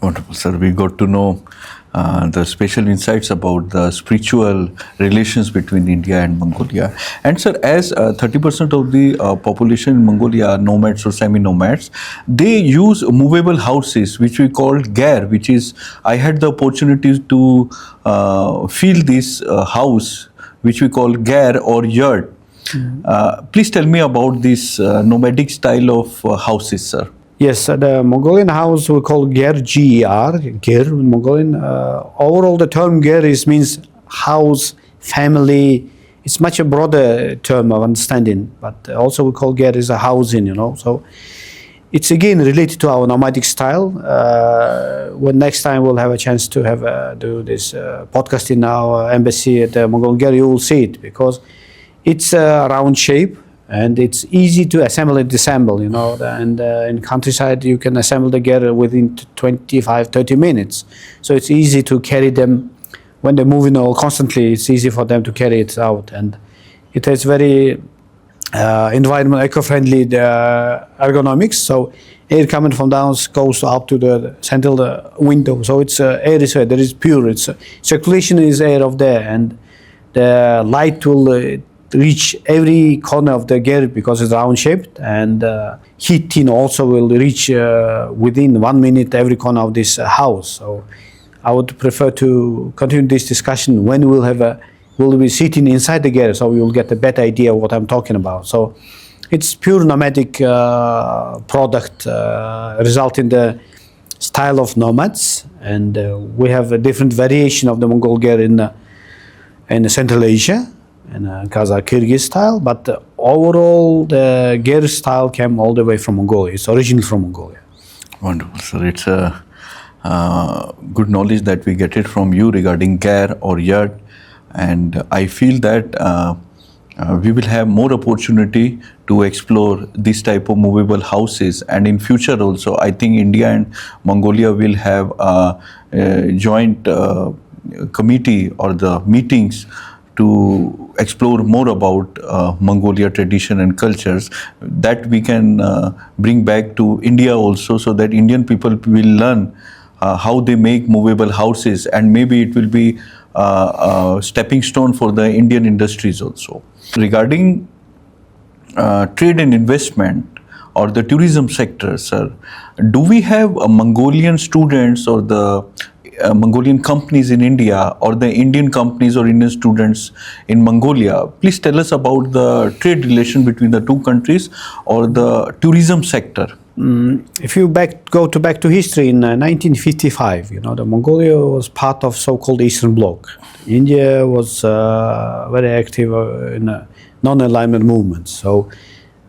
wonderful, sir. We got to know the special insights about the spiritual relations between India and Mongolia. And sir, as 30% of the population in Mongolia are nomads or semi-nomads, they use movable houses, which we call ger, which is, I had the opportunity to feel this house, which we call ger or yurt. Please tell me about this nomadic style of houses, sir. Yes, the Mongolian house we call ger, G-E-R, ger in Mongolian. Overall, the term ger means house, family. It's much a broader term of understanding, but also we call ger is a housing, you know. So it's again related to our nomadic style. When next time we'll have a chance to have do this podcast in our embassy at Mongolian ger, you will see it because it's a round shape. And it's easy to assemble and disassemble, you know, and in countryside you can assemble the ger within 25-30 minutes. So it's easy to carry them when they're moving all constantly. It's easy for them to carry it out, and it has very environment eco-friendly ergonomics. So air coming from down goes up to the central window. So it's air is there is pure. It's circulation is air of there, and the light will reach every corner of the ger because it's round shaped, and heating also will reach within 1 minute every corner of this house. So I would prefer to continue this discussion when we'll be sitting inside the ger, so we will get a better idea of what I'm talking about. So it's pure nomadic product, result in the style of nomads, and we have a different variation of the Mongol ger in Central Asia, and Kazakh Kyrgyz style, but overall the ger style came all the way from Mongolia. It's originally from Mongolia. Wonderful, sir. It's a good knowledge that we get it from you regarding ger or yurt, and I feel that we will have more opportunity to explore this type of movable houses, and in future also I think India and Mongolia will have a joint committee or the meetings to explore more about Mongolia tradition and cultures that we can bring back to India also, so that Indian people will learn how they make movable houses, and maybe it will be a stepping stone for the Indian industries also. Regarding trade and investment or the tourism sector, sir, do we have Mongolian students or the Mongolian companies in India or the Indian companies or Indian students in Mongolia. Please tell us about the trade relation between the two countries or the tourism sector. If you go back to history, in 1955, the Mongolia was part of so-called Eastern Bloc. India was very active in non-alignment movements. So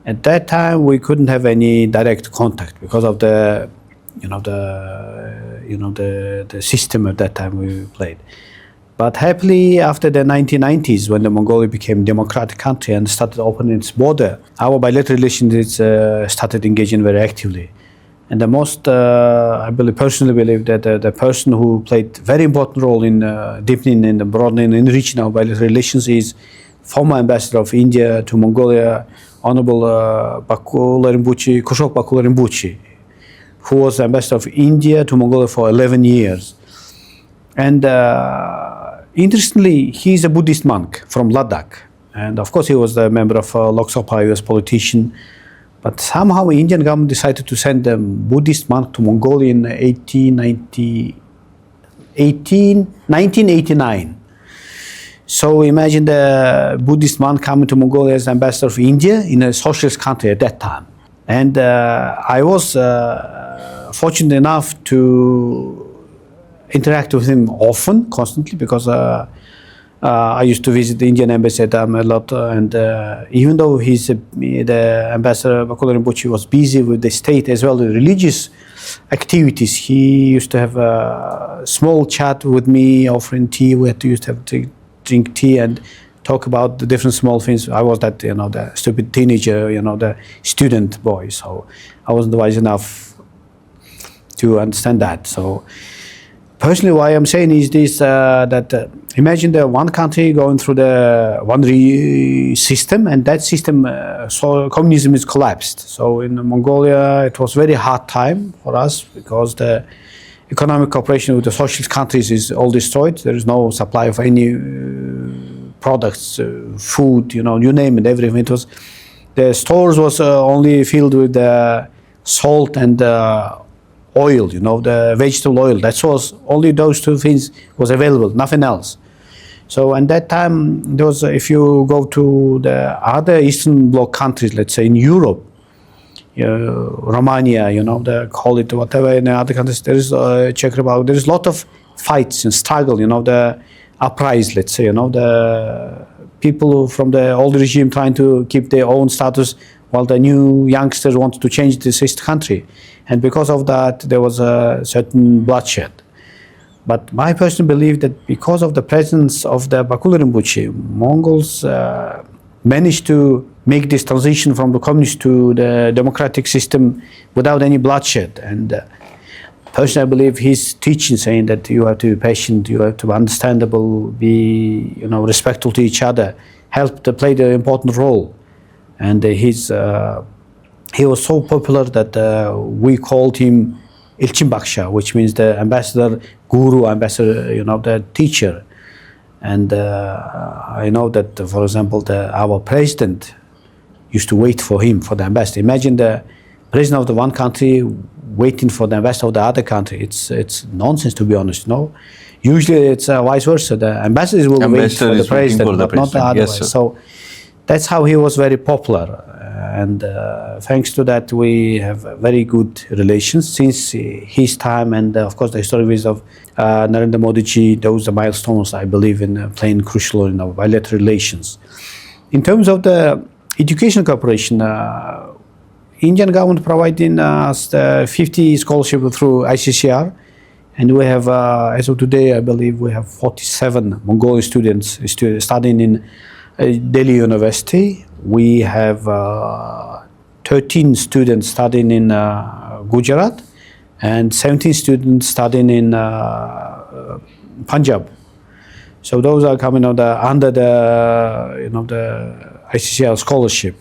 at that time, we couldn't have any direct contact because of the system at that time we played. But happily, after the 1990s, when the Mongolia became a democratic country and started opening its border, our bilateral relations started engaging very actively. And the most, I personally believe that the person who played very important role in deepening and broadening and enriching our bilateral relations is former ambassador of India to Mongolia, Honorable Kushok Bakular, who was ambassador of India to Mongolia for 11 years. And interestingly, he is a Buddhist monk from Ladakh. And of course, he was a member of Lok Sabha, US politician. But somehow the Indian government decided to send a Buddhist monk to Mongolia in 1989. So imagine the Buddhist monk coming to Mongolia as ambassador of India in a socialist country at that time. And I was fortunate enough to interact with him often, constantly, because I used to visit the Indian embassy a lot, and even though the ambassador Bakular Rinpoche was busy with the state as well as religious activities, he used to have a small chat with me, offering tea. We used to have to drink tea and talk about the different small things. I was that, the stupid teenager, the student boy, so I wasn't wise enough to understand that. So personally, why I'm saying is this, that imagine the one country going through the one system, and that system, so communism is collapsed. So in Mongolia, it was very hard time for us because the economic cooperation with the socialist countries is all destroyed. There is no supply of any products, food, you name it, everything. The stores was only filled with salt and oil, the vegetable oil. That was only those two things was available, nothing else. So at that time, there was, if you go to the other Eastern Bloc countries, let's say in Europe, Romania, they call it whatever, in other countries, there is Czech Republic, there is a lot of fights and struggle, the uprising, let's say, the people from the old regime trying to keep their own status while the new youngsters wanted to change this country. And because of that, there was a certain bloodshed. But my personal belief that because of the presence of the Bakular Rinpoche, Mongols managed to make this transition from the communist to the democratic system without any bloodshed. And personally, I believe his teaching, saying that you have to be patient, you have to be understandable, be respectful to each other, helped to play the important role. And he was so popular that we called him Ilchin Baksha, which means the ambassador, guru, ambassador, the teacher. And I know that, for example, our president used to wait for him, for the ambassador. Imagine the president of the one country waiting for the ambassador of the other country. It's nonsense, to be honest. Usually it's vice versa. The ambassadors will wait for the president, but not the other way. So that's how he was very popular. And thanks to that, we have very good relations since his time, and of course the historic visit of Narendra Modi ji. Those are milestones, I believe, in playing crucial role in our bilateral relations. In terms of the education cooperation, Indian government providing us the 50 scholarship through ICCR, and we have, as of today, I believe we have 47 Mongolian students studying in Delhi University. We have 13 students studying in Gujarat and 17 students studying in Punjab. So those are coming under the ICCR scholarship.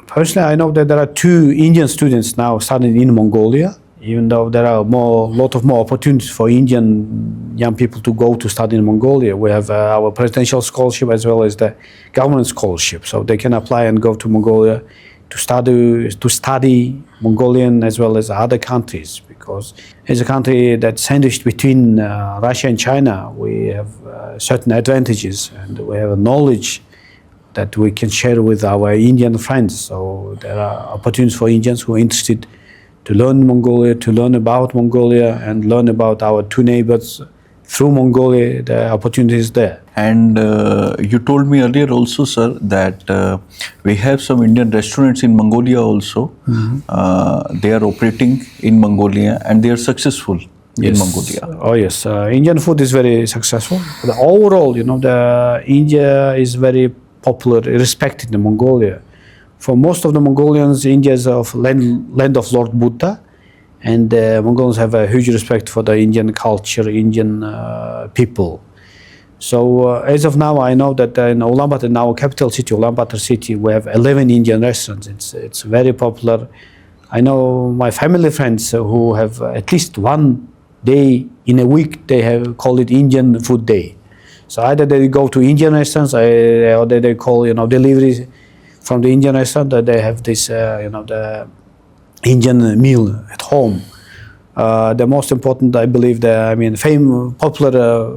Personally, I know that there are 2 Indian students now studying in Mongolia, even though there are lot of more opportunities for Indian young people to go to study in Mongolia. We have our presidential scholarship as well as the government scholarship, so they can apply and go to Mongolia to study Mongolian as well as other countries, because as a country that's sandwiched between Russia and China, we have certain advantages and we have a knowledge that we can share with our Indian friends. So there are opportunities for Indians who are interested to learn Mongolia, to learn about Mongolia and learn about our two neighbors through Mongolia. The opportunity is there. And you told me earlier also, sir, that we have some Indian restaurants in Mongolia also. They are operating in Mongolia and they are successful in Mongolia. Oh yes, Indian food is very successful. The overall, the India is very popular, respected in Mongolia. For most of the Mongolians, India is of land of Lord Buddha, and Mongolians have a huge respect for the Indian culture, Indian people. So as of now, I know that in Ulaanbaatar, in our capital city, Ulaanbaatar city, we have 11 Indian restaurants. It's very popular. I know my family friends who have at least one day in a week, they have called it Indian food day. So either they go to Indian restaurants or they call, deliveries from the Indian restaurant, that they have this, the Indian meal at home. The most important, I believe, popular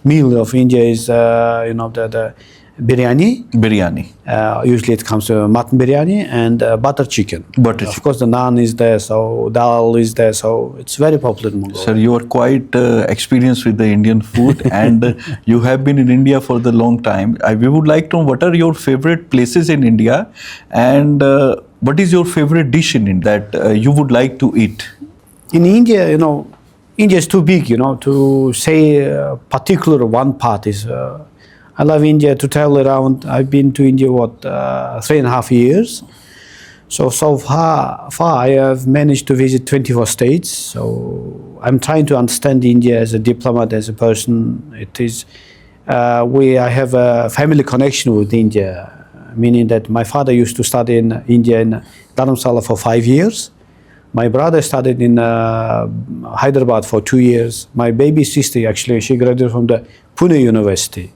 meal of India is, the biryani. Biryani. Usually it comes to mutton biryani and butter chicken. Of course, the naan is there, so dal is there, so it's very popular in Mongolia. Sir, you are quite experienced with the Indian food and you have been in India for the long time. We would like to know what are your favorite places in India and what is your favorite dish in India that you would like to eat? In India, India is too big, to say particular one part is. I love India to travel around. I've been to India, 3.5 years. So far I have managed to visit 24 states. So I'm trying to understand India as a diplomat, as a person. I have a family connection with India, meaning that my father used to study in India in Dharamsala for 5 years. My brother studied in Hyderabad for 2 years. My baby sister, actually, she graduated from the Pune University.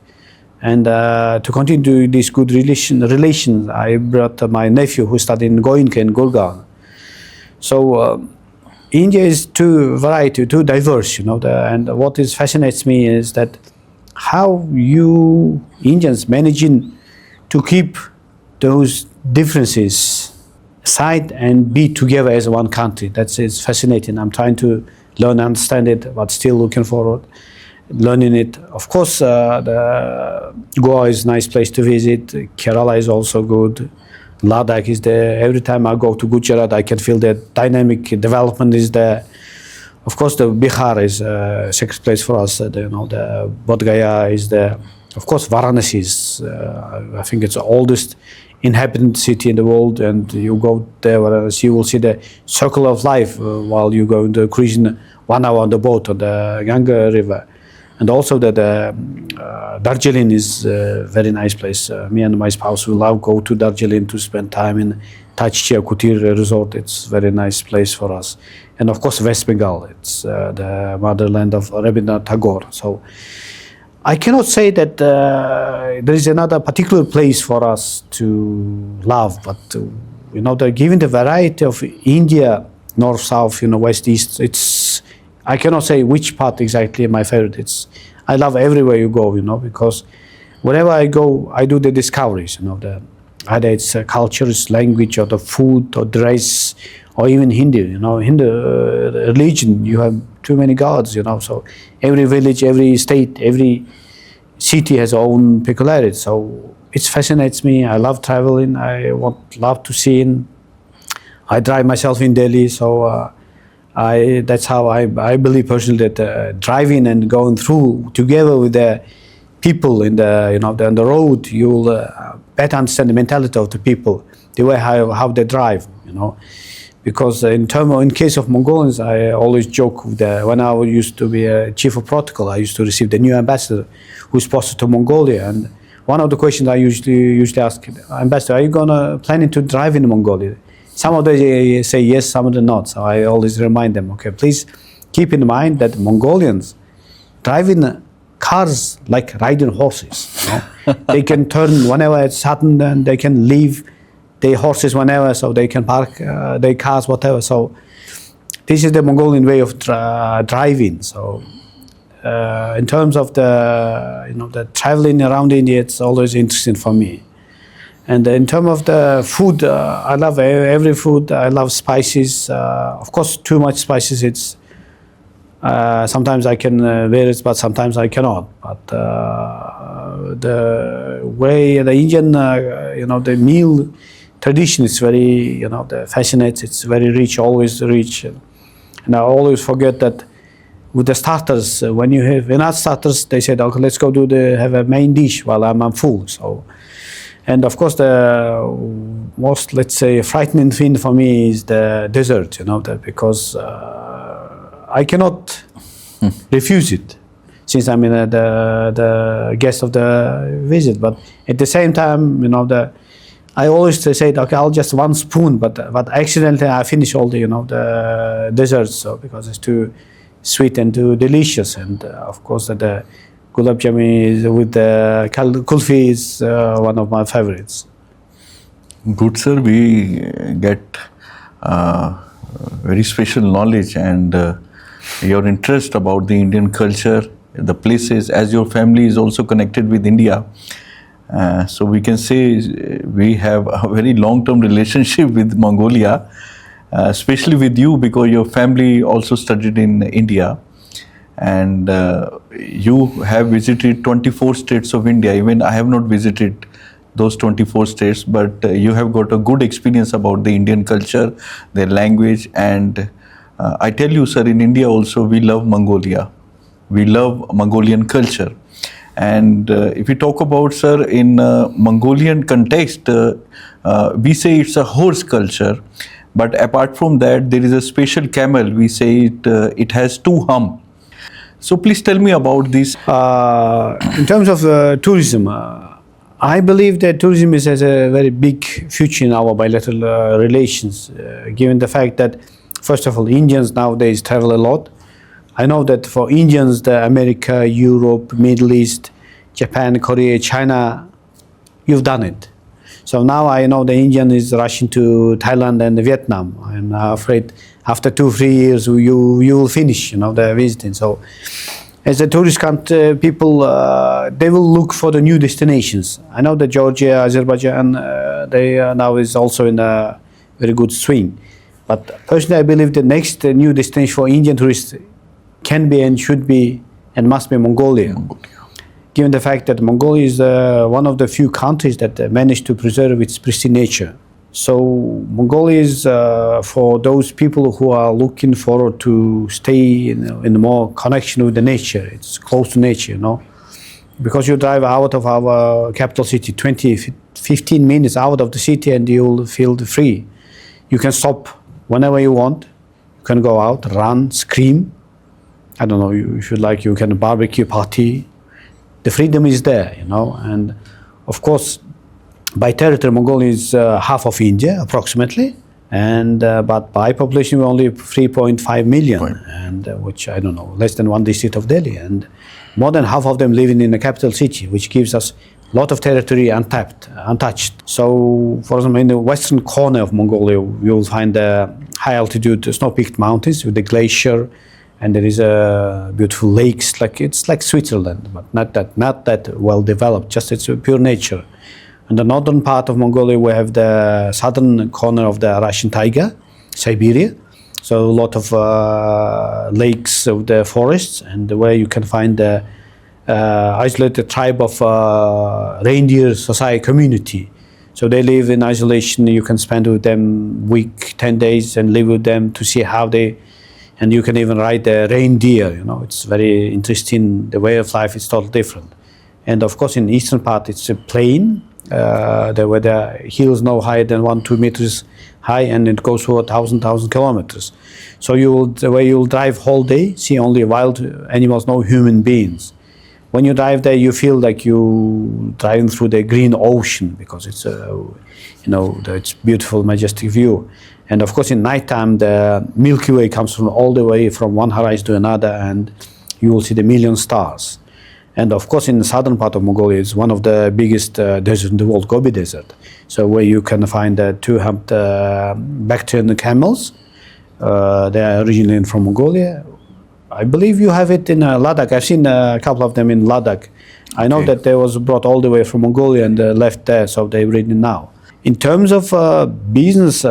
And to continue this good relations, I brought my nephew who studied in Goenka in Gurgaon. So India is too diverse, and what fascinates me is that how you Indians managing to keep those differences aside and be together as one country. It's fascinating. I'm trying to learn, understand it, but still looking forward. Learning it. Of course, the Goa is a nice place to visit. Kerala is also good. Ladakh is there. Every time I go to Gujarat, I can feel that dynamic development is there. Of course, the Bihar is a sacred place for us. The Bodh Gaya is there. Of course, Varanasi is, I think it's the oldest inhabited city in the world, and you go there, Varanasi, you will see the circle of life while you go into cruising 1 hour on the boat on the Ganga River. And also that Darjeeling is a very nice place. Me and my spouse will love go to Darjeeling to spend time in Tachchia Kutir Resort. It's a very nice place for us. And of course, West Bengal. It's the motherland of Rabindranath Tagore. So I cannot say that there is another particular place for us to love, but given the variety of India, north, south, west, east, I cannot say which part exactly my favorite. I love everywhere you go, because wherever I go, I do the discoveries, either it's culture, it's language, or the food, or dress, or even Hindu, Hindu religion, you have too many gods, so every village, every state, every city has its own peculiarity. So it fascinates me. I love traveling. I love to see. I drive myself in Delhi, so that's how I believe personally that driving and going through together with the people on the road, you'll better understand the mentality of the people, the way how they drive, Because in case of Mongolians, I always joke when I used to be a chief of protocol, I used to receive the new ambassador who's posted to Mongolia, and one of the questions I usually ask, Ambassador, are you planning to drive in Mongolia? Some of them say yes, some of them not. So I always remind them, okay, please keep in mind that Mongolians driving cars like riding horses. They can turn whenever it's sudden, and they can leave their horses whenever, so they can park their cars, whatever. So this is the Mongolian way of driving. So in terms of the traveling around India, it's always interesting for me. And in terms of the food, I love every food. I love spices. Of course, too much spices, it's sometimes I can bear it, but sometimes I cannot. But the way the Indian, the meal tradition is very, fascinates. It's very rich, always rich. And I always forget that with the starters, when you have enough starters, they said, okay, let's go have a main dish while I'm full. So, and of course, the most, let's say, frightening thing for me is the dessert, because I cannot refuse it, since I'm the guest of the visit. But at the same time, I always say, okay, I'll just one spoon, but accidentally I finish all the desserts, so because it's too sweet and too delicious. And of course, the gulab jamun with the kulfi is one of my favorites. Good, sir. We get very special knowledge and your interest about the Indian culture, the places, as your family is also connected with India. So we can say we have a very long-term relationship with Mongolia, especially with you, because your family also studied in India. And you have visited 24 states of India. Even I have not visited those 24 states, but you have got a good experience about the Indian culture, their language. And I tell you, sir, in India also we love Mongolia. We love Mongolian culture. And if we talk about, sir, in Mongolian context, we say it's a horse culture. But apart from that, there is a special camel. We say it has two humps. So please tell me about this. In terms of tourism, I believe that tourism has a very big future in our bilateral relations, given the fact that, first of all, Indians nowadays travel a lot. I know that for Indians, America, Europe, Middle East, Japan, Korea, China, you've done it. So now I know the Indian is rushing to Thailand and Vietnam. I'm afraid after 2-3 years you will finish, the visiting. So as a tourist country, people they will look for the new destinations. I know that Georgia, Azerbaijan, they now is also in a very good swing. But personally, I believe the next new destination for Indian tourists can be and should be and must be Mongolia. Given the fact that Mongolia is one of the few countries that managed to preserve its pristine nature. So Mongolia is for those people who are looking forward to stay in more connection with the nature. It's close to nature, because you drive out of our capital city 15 minutes out of the city and you'll feel free. You can stop whenever you want. You can go out, run, scream. I don't know, you can barbecue party. The freedom is there, and of course, by territory, Mongolia is half of India, approximately, and but by population, we're only 3.5 million, and which, I don't know, less than one district of Delhi, and more than half of them living in the capital city, which gives us a lot of territory untouched. So, for example, in the western corner of Mongolia, you will find the high-altitude snow-peaked mountains with the glacier, and there is beautiful lakes. It's like Switzerland, but not that well developed. Just it's a pure nature. In the northern part of Mongolia, we have the southern corner of the Russian taiga, Siberia. So a lot of lakes of the forests, and where you can find the isolated tribe of reindeer society community. So they live in isolation. You can spend with them week, 10 days, and live with them to see how they. And you can even ride the reindeer. It's very interesting. The way of life is totally different. And of course, in the eastern part, it's a plain. Where the hills no higher than 1-2 meters high, and it goes for 1,000 kilometers. So the way you'll drive whole day, see only wild animals, no human beings. When you drive there, you feel like you driving through the green ocean, because it's it's beautiful, majestic view. And of course, in nighttime, the Milky Way comes from all the way from one horizon to another, and you will see the million stars. And of course, in the southern part of Mongolia, it's one of the biggest deserts in the world, Gobi Desert. So where you can find two-humped Bactrian camels. They are originally from Mongolia. I believe you have it in Ladakh. I've seen a couple of them in Ladakh. I know that they was brought all the way from Mongolia and left there, so they're ready now. In terms of business,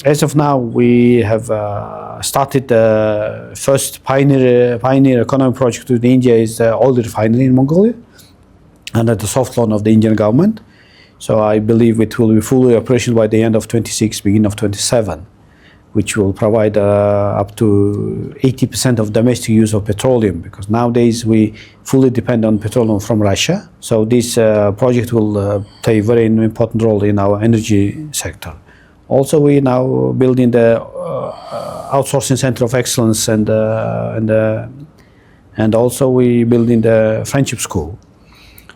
as of now, we have started the first pioneer economic project with India is oil refinery in Mongolia under the soft loan of the Indian government. So I believe it will be fully operational by the end of 26, beginning of 27, which will provide up to 80% of domestic use of petroleum, because nowadays we fully depend on petroleum from Russia. So this project will play a very important role in our energy sector. Also, we now building the outsourcing center of excellence, and also we building the friendship school.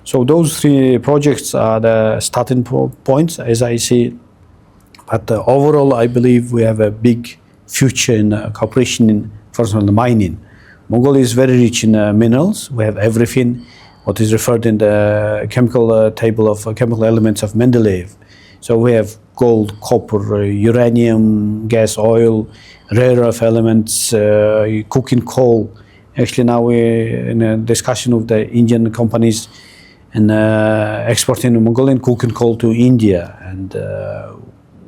So those three projects are the starting points, as I see. But overall, I believe we have a big future in cooperation in, for example, mining. Mongolia is very rich in minerals. We have everything, what is referred in the chemical table of chemical elements of Mendeleev. So we have gold, copper, uranium, gas, oil, rare earth elements, coking coal. Actually, now we're in a discussion with the Indian companies and exporting Mongolian coking coal to India. And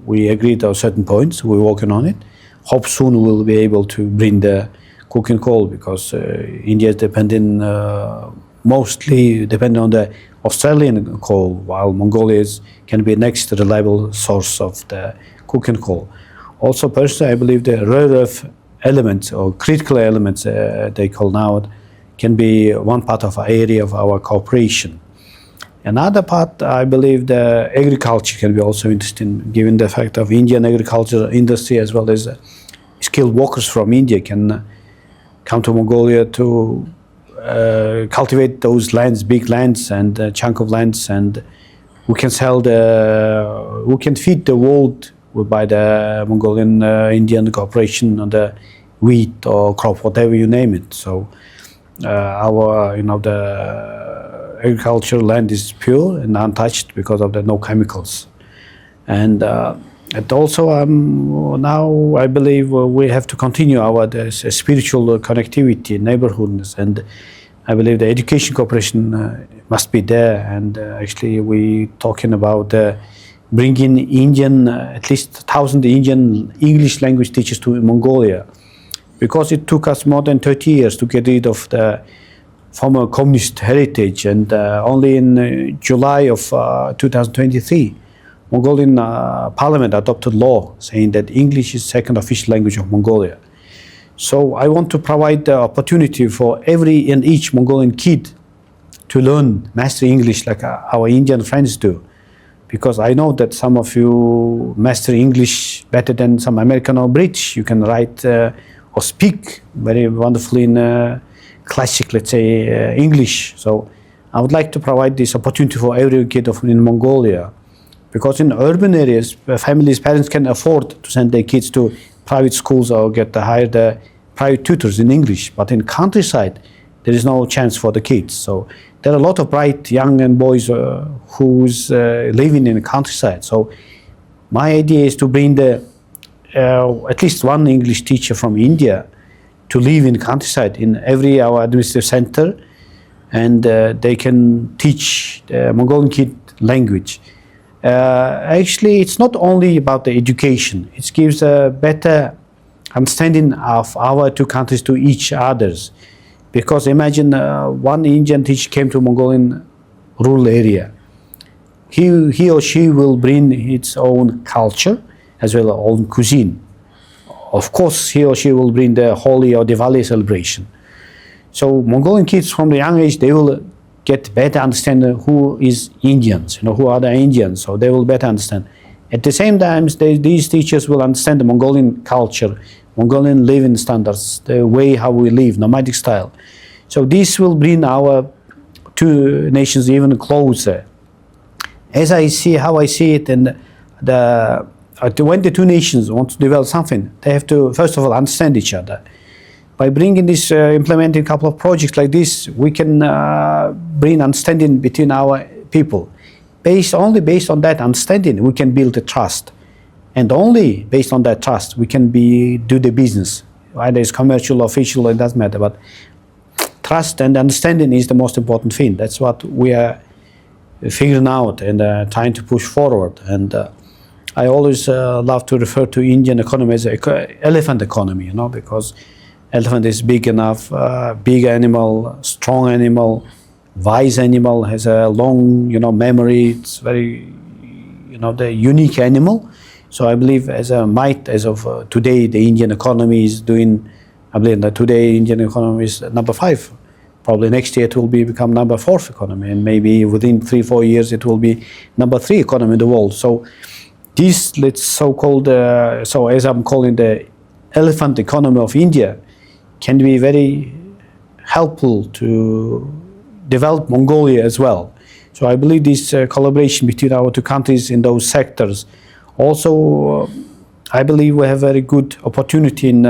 we agreed on certain points. We're working on it. Hope soon we'll be able to bring the coking coal, because India is depending mostly depending on the Australian coal, while Mongolia can be next reliable source of the coking coal. Also, personally, I believe the rare earth elements or critical elements they call now can be one part of our area of our cooperation. Another part, I believe the agriculture can be also interesting, given the fact of Indian agriculture industry, as well as skilled workers from India can come to Mongolia to cultivate those lands, big lands and chunk of lands, and we can we can feed the world by the Mongolian Indian cooperation on the wheat or crop, whatever you name it. So our, the agricultural land is pure and untouched because of the no chemicals. And also now I believe we have to continue our spiritual connectivity, neighborhoods, and I believe the education cooperation must be there. And actually we talking about bringing Indian, at least 1,000 Indian English language teachers to Mongolia, because it took us more than 30 years to get rid of the former communist heritage. And only in July of 2023, Mongolian parliament adopted law saying that English is second official language of Mongolia. So I want to provide the opportunity for every and each Mongolian kid to learn, master English like our Indian friends do. Because I know that some of you master English better than some American or British. You can write or speak very wonderfully in classic, let's say, English. So I would like to provide this opportunity for every kid in Mongolia. Because in urban areas, parents can afford to send their kids to private schools or hire private tutors in English. But in countryside, there is no chance for the kids. So there are a lot of bright young and boys who's living in the countryside. So my idea is to bring at least one English teacher from India to live in countryside in every our administrative center, and they can teach the Mongolian kid language. Actually, it's not only about the education. It gives a better understanding of our two countries to each others. Because imagine one Indian teacher came to Mongolian rural area. He or she will bring its own culture as well as own cuisine. Of course, he or she will bring the Holi or Diwali celebration. So Mongolian kids from the young age, they will get better understand who is Indians, who are the Indians, so they will better understand. At the same time, these teachers will understand the Mongolian culture, Mongolian living standards, the way how we live, nomadic style. So this will bring our two nations even closer. As I see, how I see it, and when the two nations want to develop something, they have to, first of all, understand each other. by bringing this, implementing a couple of projects like this, we can bring understanding between our people. Only based on that understanding, we can build a trust. And only based on that trust, we can do the business. Either it's commercial or official, it doesn't matter. But trust and understanding is the most important thing. That's what we are figuring out and trying to push forward. And I always love to refer to Indian economy as an elephant economy, because elephant is big enough, big animal, strong animal, wise animal, has a long, memory. It's very, the unique animal. So I believe as of today, the Indian economy is doing, I believe that today Indian economy is number 5. Probably next year it will become number 4th economy, and maybe within 3-4 years it will be number 3 economy in the world. So this, so-called, so as I'm calling the elephant economy of India, can be very helpful to develop Mongolia as well. So I believe this collaboration between our two countries in those sectors. Also, I believe we have very good opportunity in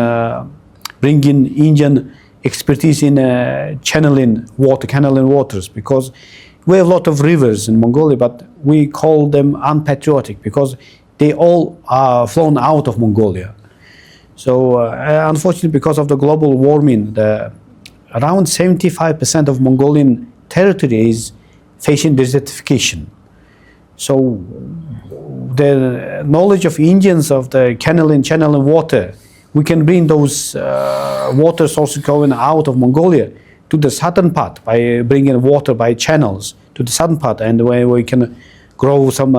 bringing Indian expertise in channeling waters, because we have a lot of rivers in Mongolia, but we call them unpatriotic because they all are flown out of Mongolia. So unfortunately, because of the global warming, around 75% of Mongolian territory is facing desertification. So the knowledge of Indians of the channeling water, we can bring those water sources going out of Mongolia to the southern part by bringing water by channels to the southern part, and where we can grow some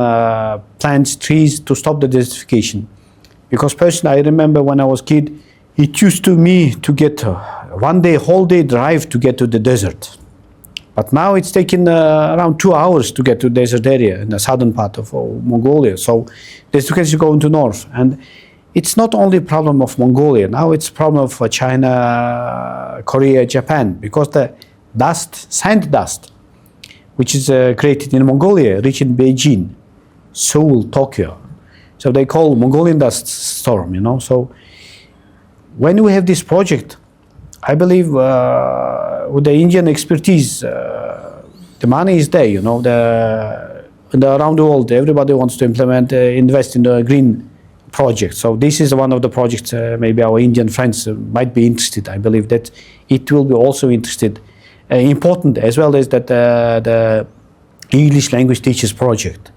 plants, trees to stop the desertification. Because personally, I remember when I was a kid, it used to me to get whole day drive to get to the desert. But now it's taking around 2 hours to get to the desert area in the southern part of Mongolia. So desertification is going to north. And it's not only a problem of Mongolia. Now it's a problem of China, Korea, Japan, because the sand dust, which is created in Mongolia, reaching Beijing, Seoul, Tokyo. So they call Mongolian dust storm, So when we have this project, I believe with the Indian expertise, the money is there, around the world, everybody wants to implement, invest in the green project. So this is one of the projects maybe our Indian friends might be interested. I believe that it will be also important, as well as that the English language teachers project.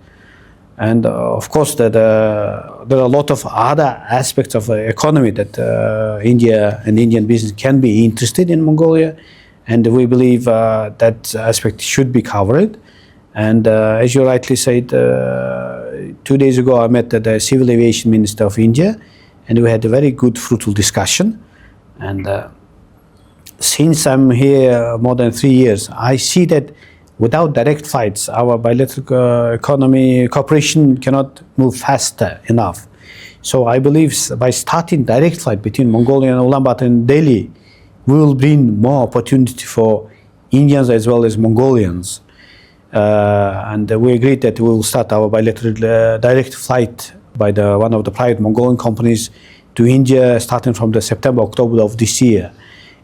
And of course, there are a lot of other aspects of the economy that India and Indian business can be interested in Mongolia, and we believe that aspect should be covered. And as you rightly said, 2 days ago I met the Civil Aviation Minister of India, and we had a very good, fruitful discussion. And since I'm here more than 3 years, I see that without direct flights, our bilateral economy cooperation cannot move faster enough. So I believe by starting direct flight between Mongolia and Ulaanbaatar and Delhi, we will bring more opportunity for Indians as well as Mongolians. And we agreed that we will start our bilateral direct flight by one of the private Mongolian companies to India starting from the September, October of this year.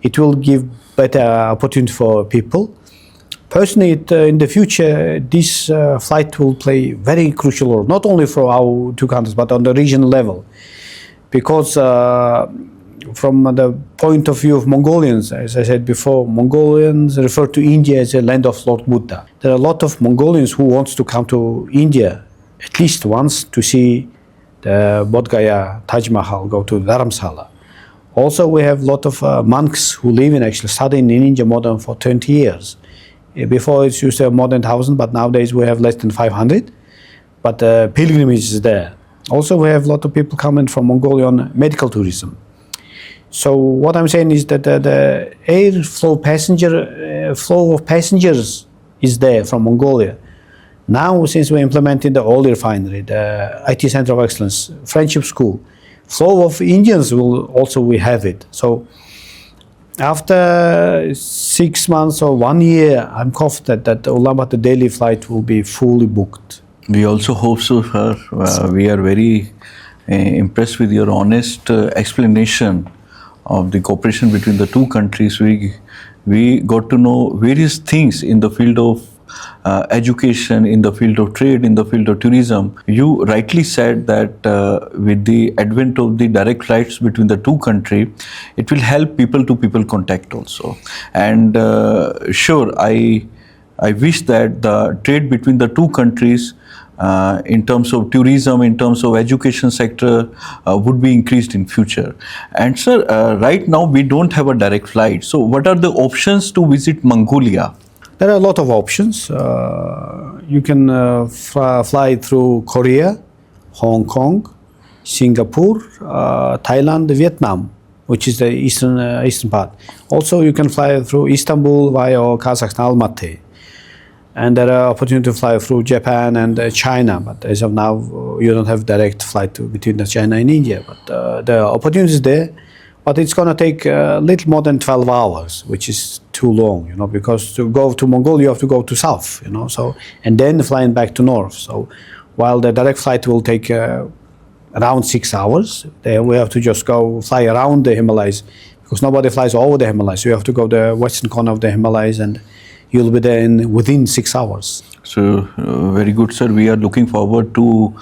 It will give better opportunity for people. Personally, in the future, this flight will play very crucial role, not only for our two countries, but on the regional level. Because from the point of view of Mongolians, as I said before, Mongolians refer to India as a land of Lord Buddha. There are a lot of Mongolians who want to come to India at least once to see the Bodh Gaya, Taj Mahal, go to Dharamsala. Also, we have a lot of monks who live studying in India more than for 20 years. Before it used to have more than 1,000, but nowadays we have less than 500. But pilgrimage is there. Also, we have a lot of people coming from Mongolia on medical tourism. So what I'm saying is that the flow of passengers is there from Mongolia. Now, since we're implementing the oil refinery, the IT Center of Excellence, Friendship School, flow of Indians we have it. So after 6 months or 1 year, I'm confident that the Ulaanbaatar Delhi flight will be fully booked. We also hope so, sir. We are very impressed with your honest explanation of the cooperation between the two countries, we got to know various things in the field of education, in the field of trade, in the field of tourism. You rightly said that with the advent of the direct flights between the two countries, it will help people to people contact also. And sure, I wish that the trade between the two countries in terms of tourism, in terms of education sector would be increased in future. And sir, right now we don't have a direct flight. So what are the options to visit Mongolia? There are a lot of options. You can fly through Korea, Hong Kong, Singapore, Thailand, Vietnam, which is the eastern part. Also, you can fly through Istanbul via Kazakhstan, Almaty. And there are opportunities to fly through Japan and China, but as of now, you don't have direct flight between China and India. But the opportunity is there, but it's going to take a little more than 12 hours, which is too long, because to go to Mongolia, you have to go to south, so, and then flying back to north. So while the direct flight will take around 6 hours, then we have to just go fly around the Himalayas, because nobody flies over the Himalayas. You have to go to the western corner of the Himalayas, and you'll be there within 6 hours. So very good, sir. We are looking forward to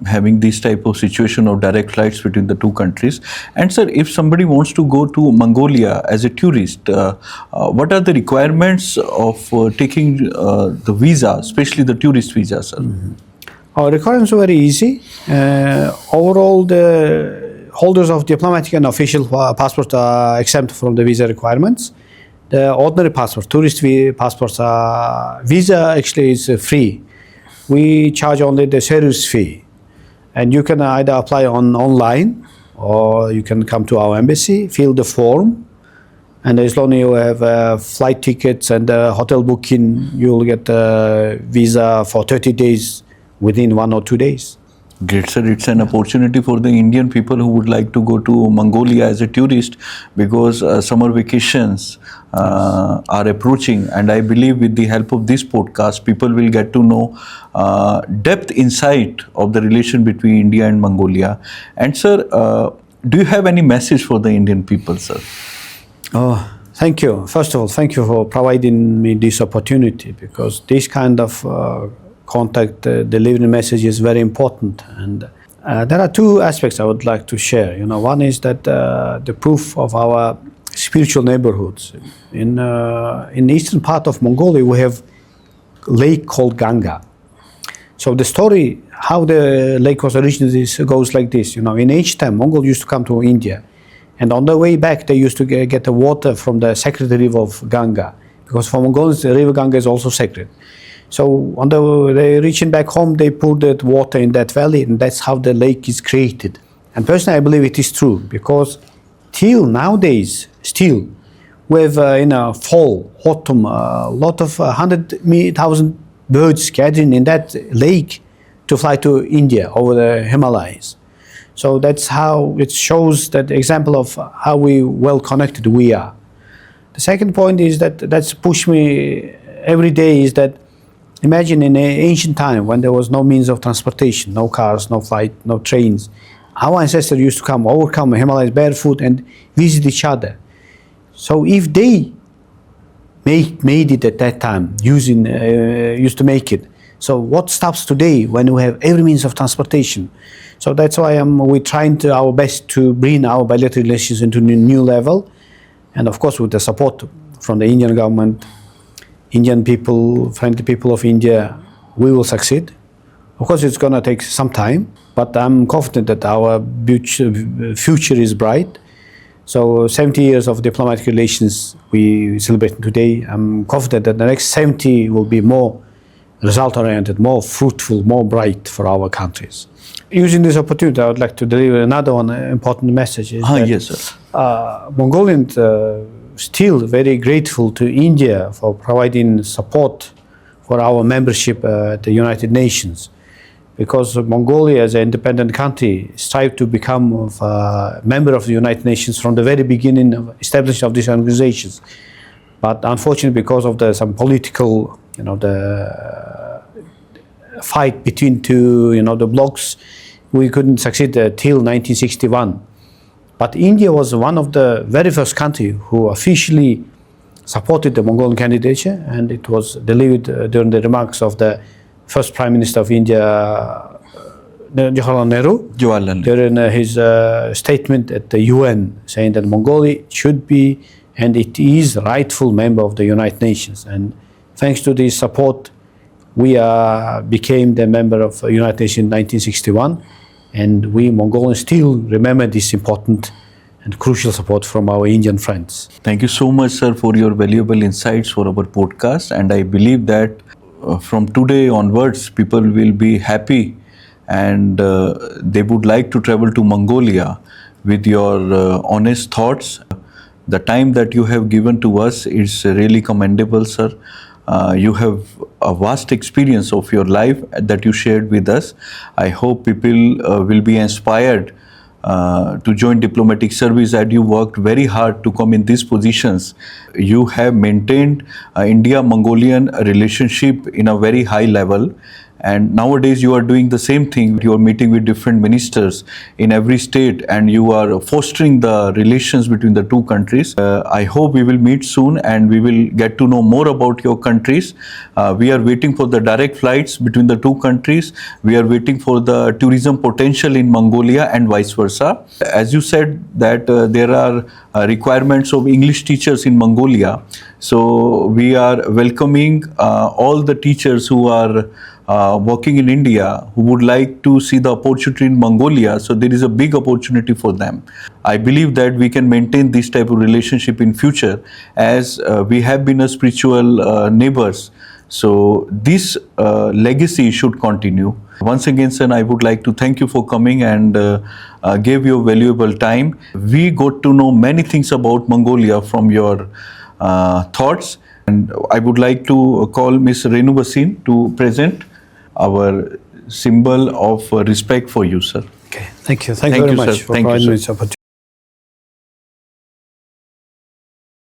having this type of situation of direct flights between the two countries. And sir, if somebody wants to go to Mongolia as a tourist, what are the requirements of taking the visa, especially the tourist visa, sir? Our requirements are very easy. Overall, the holders of diplomatic and official passports are exempt from the visa requirements. The ordinary passport, tourist passports, visa actually is free. We charge only the service fee, and you can either apply online or you can come to our embassy, fill the form, and as long as you have flight tickets and hotel booking, you'll get a visa for 30 days within 1 or 2 days. Great, sir. It's an opportunity for the Indian people who would like to go to Mongolia as a tourist, because summer vacations are approaching, and I believe with the help of this podcast, people will get to know depth insight of the relation between India and Mongolia. And sir, do you have any message for the Indian people, sir? Oh, thank you. First of all, thank you for providing me this opportunity, because this kind of contact delivery message is very important. And there are two aspects I would like to share. One is that the proof of our spiritual neighborhoods. In the eastern part of Mongolia, we have a lake called Ganga. So the story, how the lake was originated, goes like this. In ancient time, Mongols used to come to India, and on their way back, they used to get the water from the sacred river of Ganga, because for Mongols, the river Ganga is also sacred. So on they reaching back home, they pour that water in that valley, and that's how the lake is created. And personally, I believe it is true, because till nowadays, still, we have in fall, autumn, a lot of 100,000 birds gathering in that lake to fly to India over the Himalayas. So that's how it shows that example of how well connected we are. The second point is that's pushed me every day is that imagine in ancient time when there was no means of transportation, no cars, no flight, no trains, our ancestors used to overcome the Himalayas barefoot and visit each other. So if they made it at that time, used to make it, so what stops today when we have every means of transportation? So that's why we're trying our best to bring our bilateral relations into a new level, and of course with the support from the Indian government, Indian people, friendly people of India, we will succeed. Of course, it's going to take some time, but I'm confident that our future is bright. So 70 years of diplomatic relations we celebrate today. I'm confident that the next 70 will be more result-oriented, more fruitful, more bright for our countries. Using this opportunity, I would like to deliver another one important message. Yes, sir. Mongolians still very grateful to India for providing support for our membership at the United Nations, because Mongolia as an independent country strived to become a member of the United Nations from the very beginning of establishment of these organizations. But unfortunately, because of some political, the fight between two, the blocs, we couldn't succeed till 1961. But India was one of the very first country who officially supported the Mongolian candidature, and it was delivered during the remarks of the first Prime Minister of India, Jawaharlal Nehru, during his statement at the UN, saying that Mongolia should be and it is rightful member of the United Nations. And thanks to this support, we became the member of United Nations in 1961, and we Mongolians still remember this important and crucial support from our Indian friends. Thank you so much, sir, for your valuable insights for our podcast. And I believe that from today onwards, people will be happy and they would like to travel to Mongolia with your honest thoughts. The time that you have given to us is really commendable, sir. You have a vast experience of your life that you shared with us. I hope people will be inspired to join diplomatic service, and you worked very hard to come in these positions. You have maintained India-Mongolian relationship in a very high level. And nowadays you are doing the same thing. You are meeting with different ministers in every state and you are fostering the relations between the two countries. I hope we will meet soon and we will get to know more about your countries. We are waiting for the direct flights between the two countries. We are waiting for the tourism potential in Mongolia and vice versa. As you said that there are requirements of English teachers in Mongolia. So we are welcoming all the teachers who are working in India who would like to see the opportunity in Mongolia. So there is a big opportunity for them. I believe that we can maintain this type of relationship in future as we have been a spiritual neighbors. So this legacy should continue. Once again, sir, I would like to thank you for coming and gave your valuable time. We got to know many things about Mongolia from your thoughts. And I would like to call Ms. Naveen Bhasin to present our symbol of respect for you, sir. Okay, thank you. Thank you very much sir. for Thank you, providing sir. me this opportunity.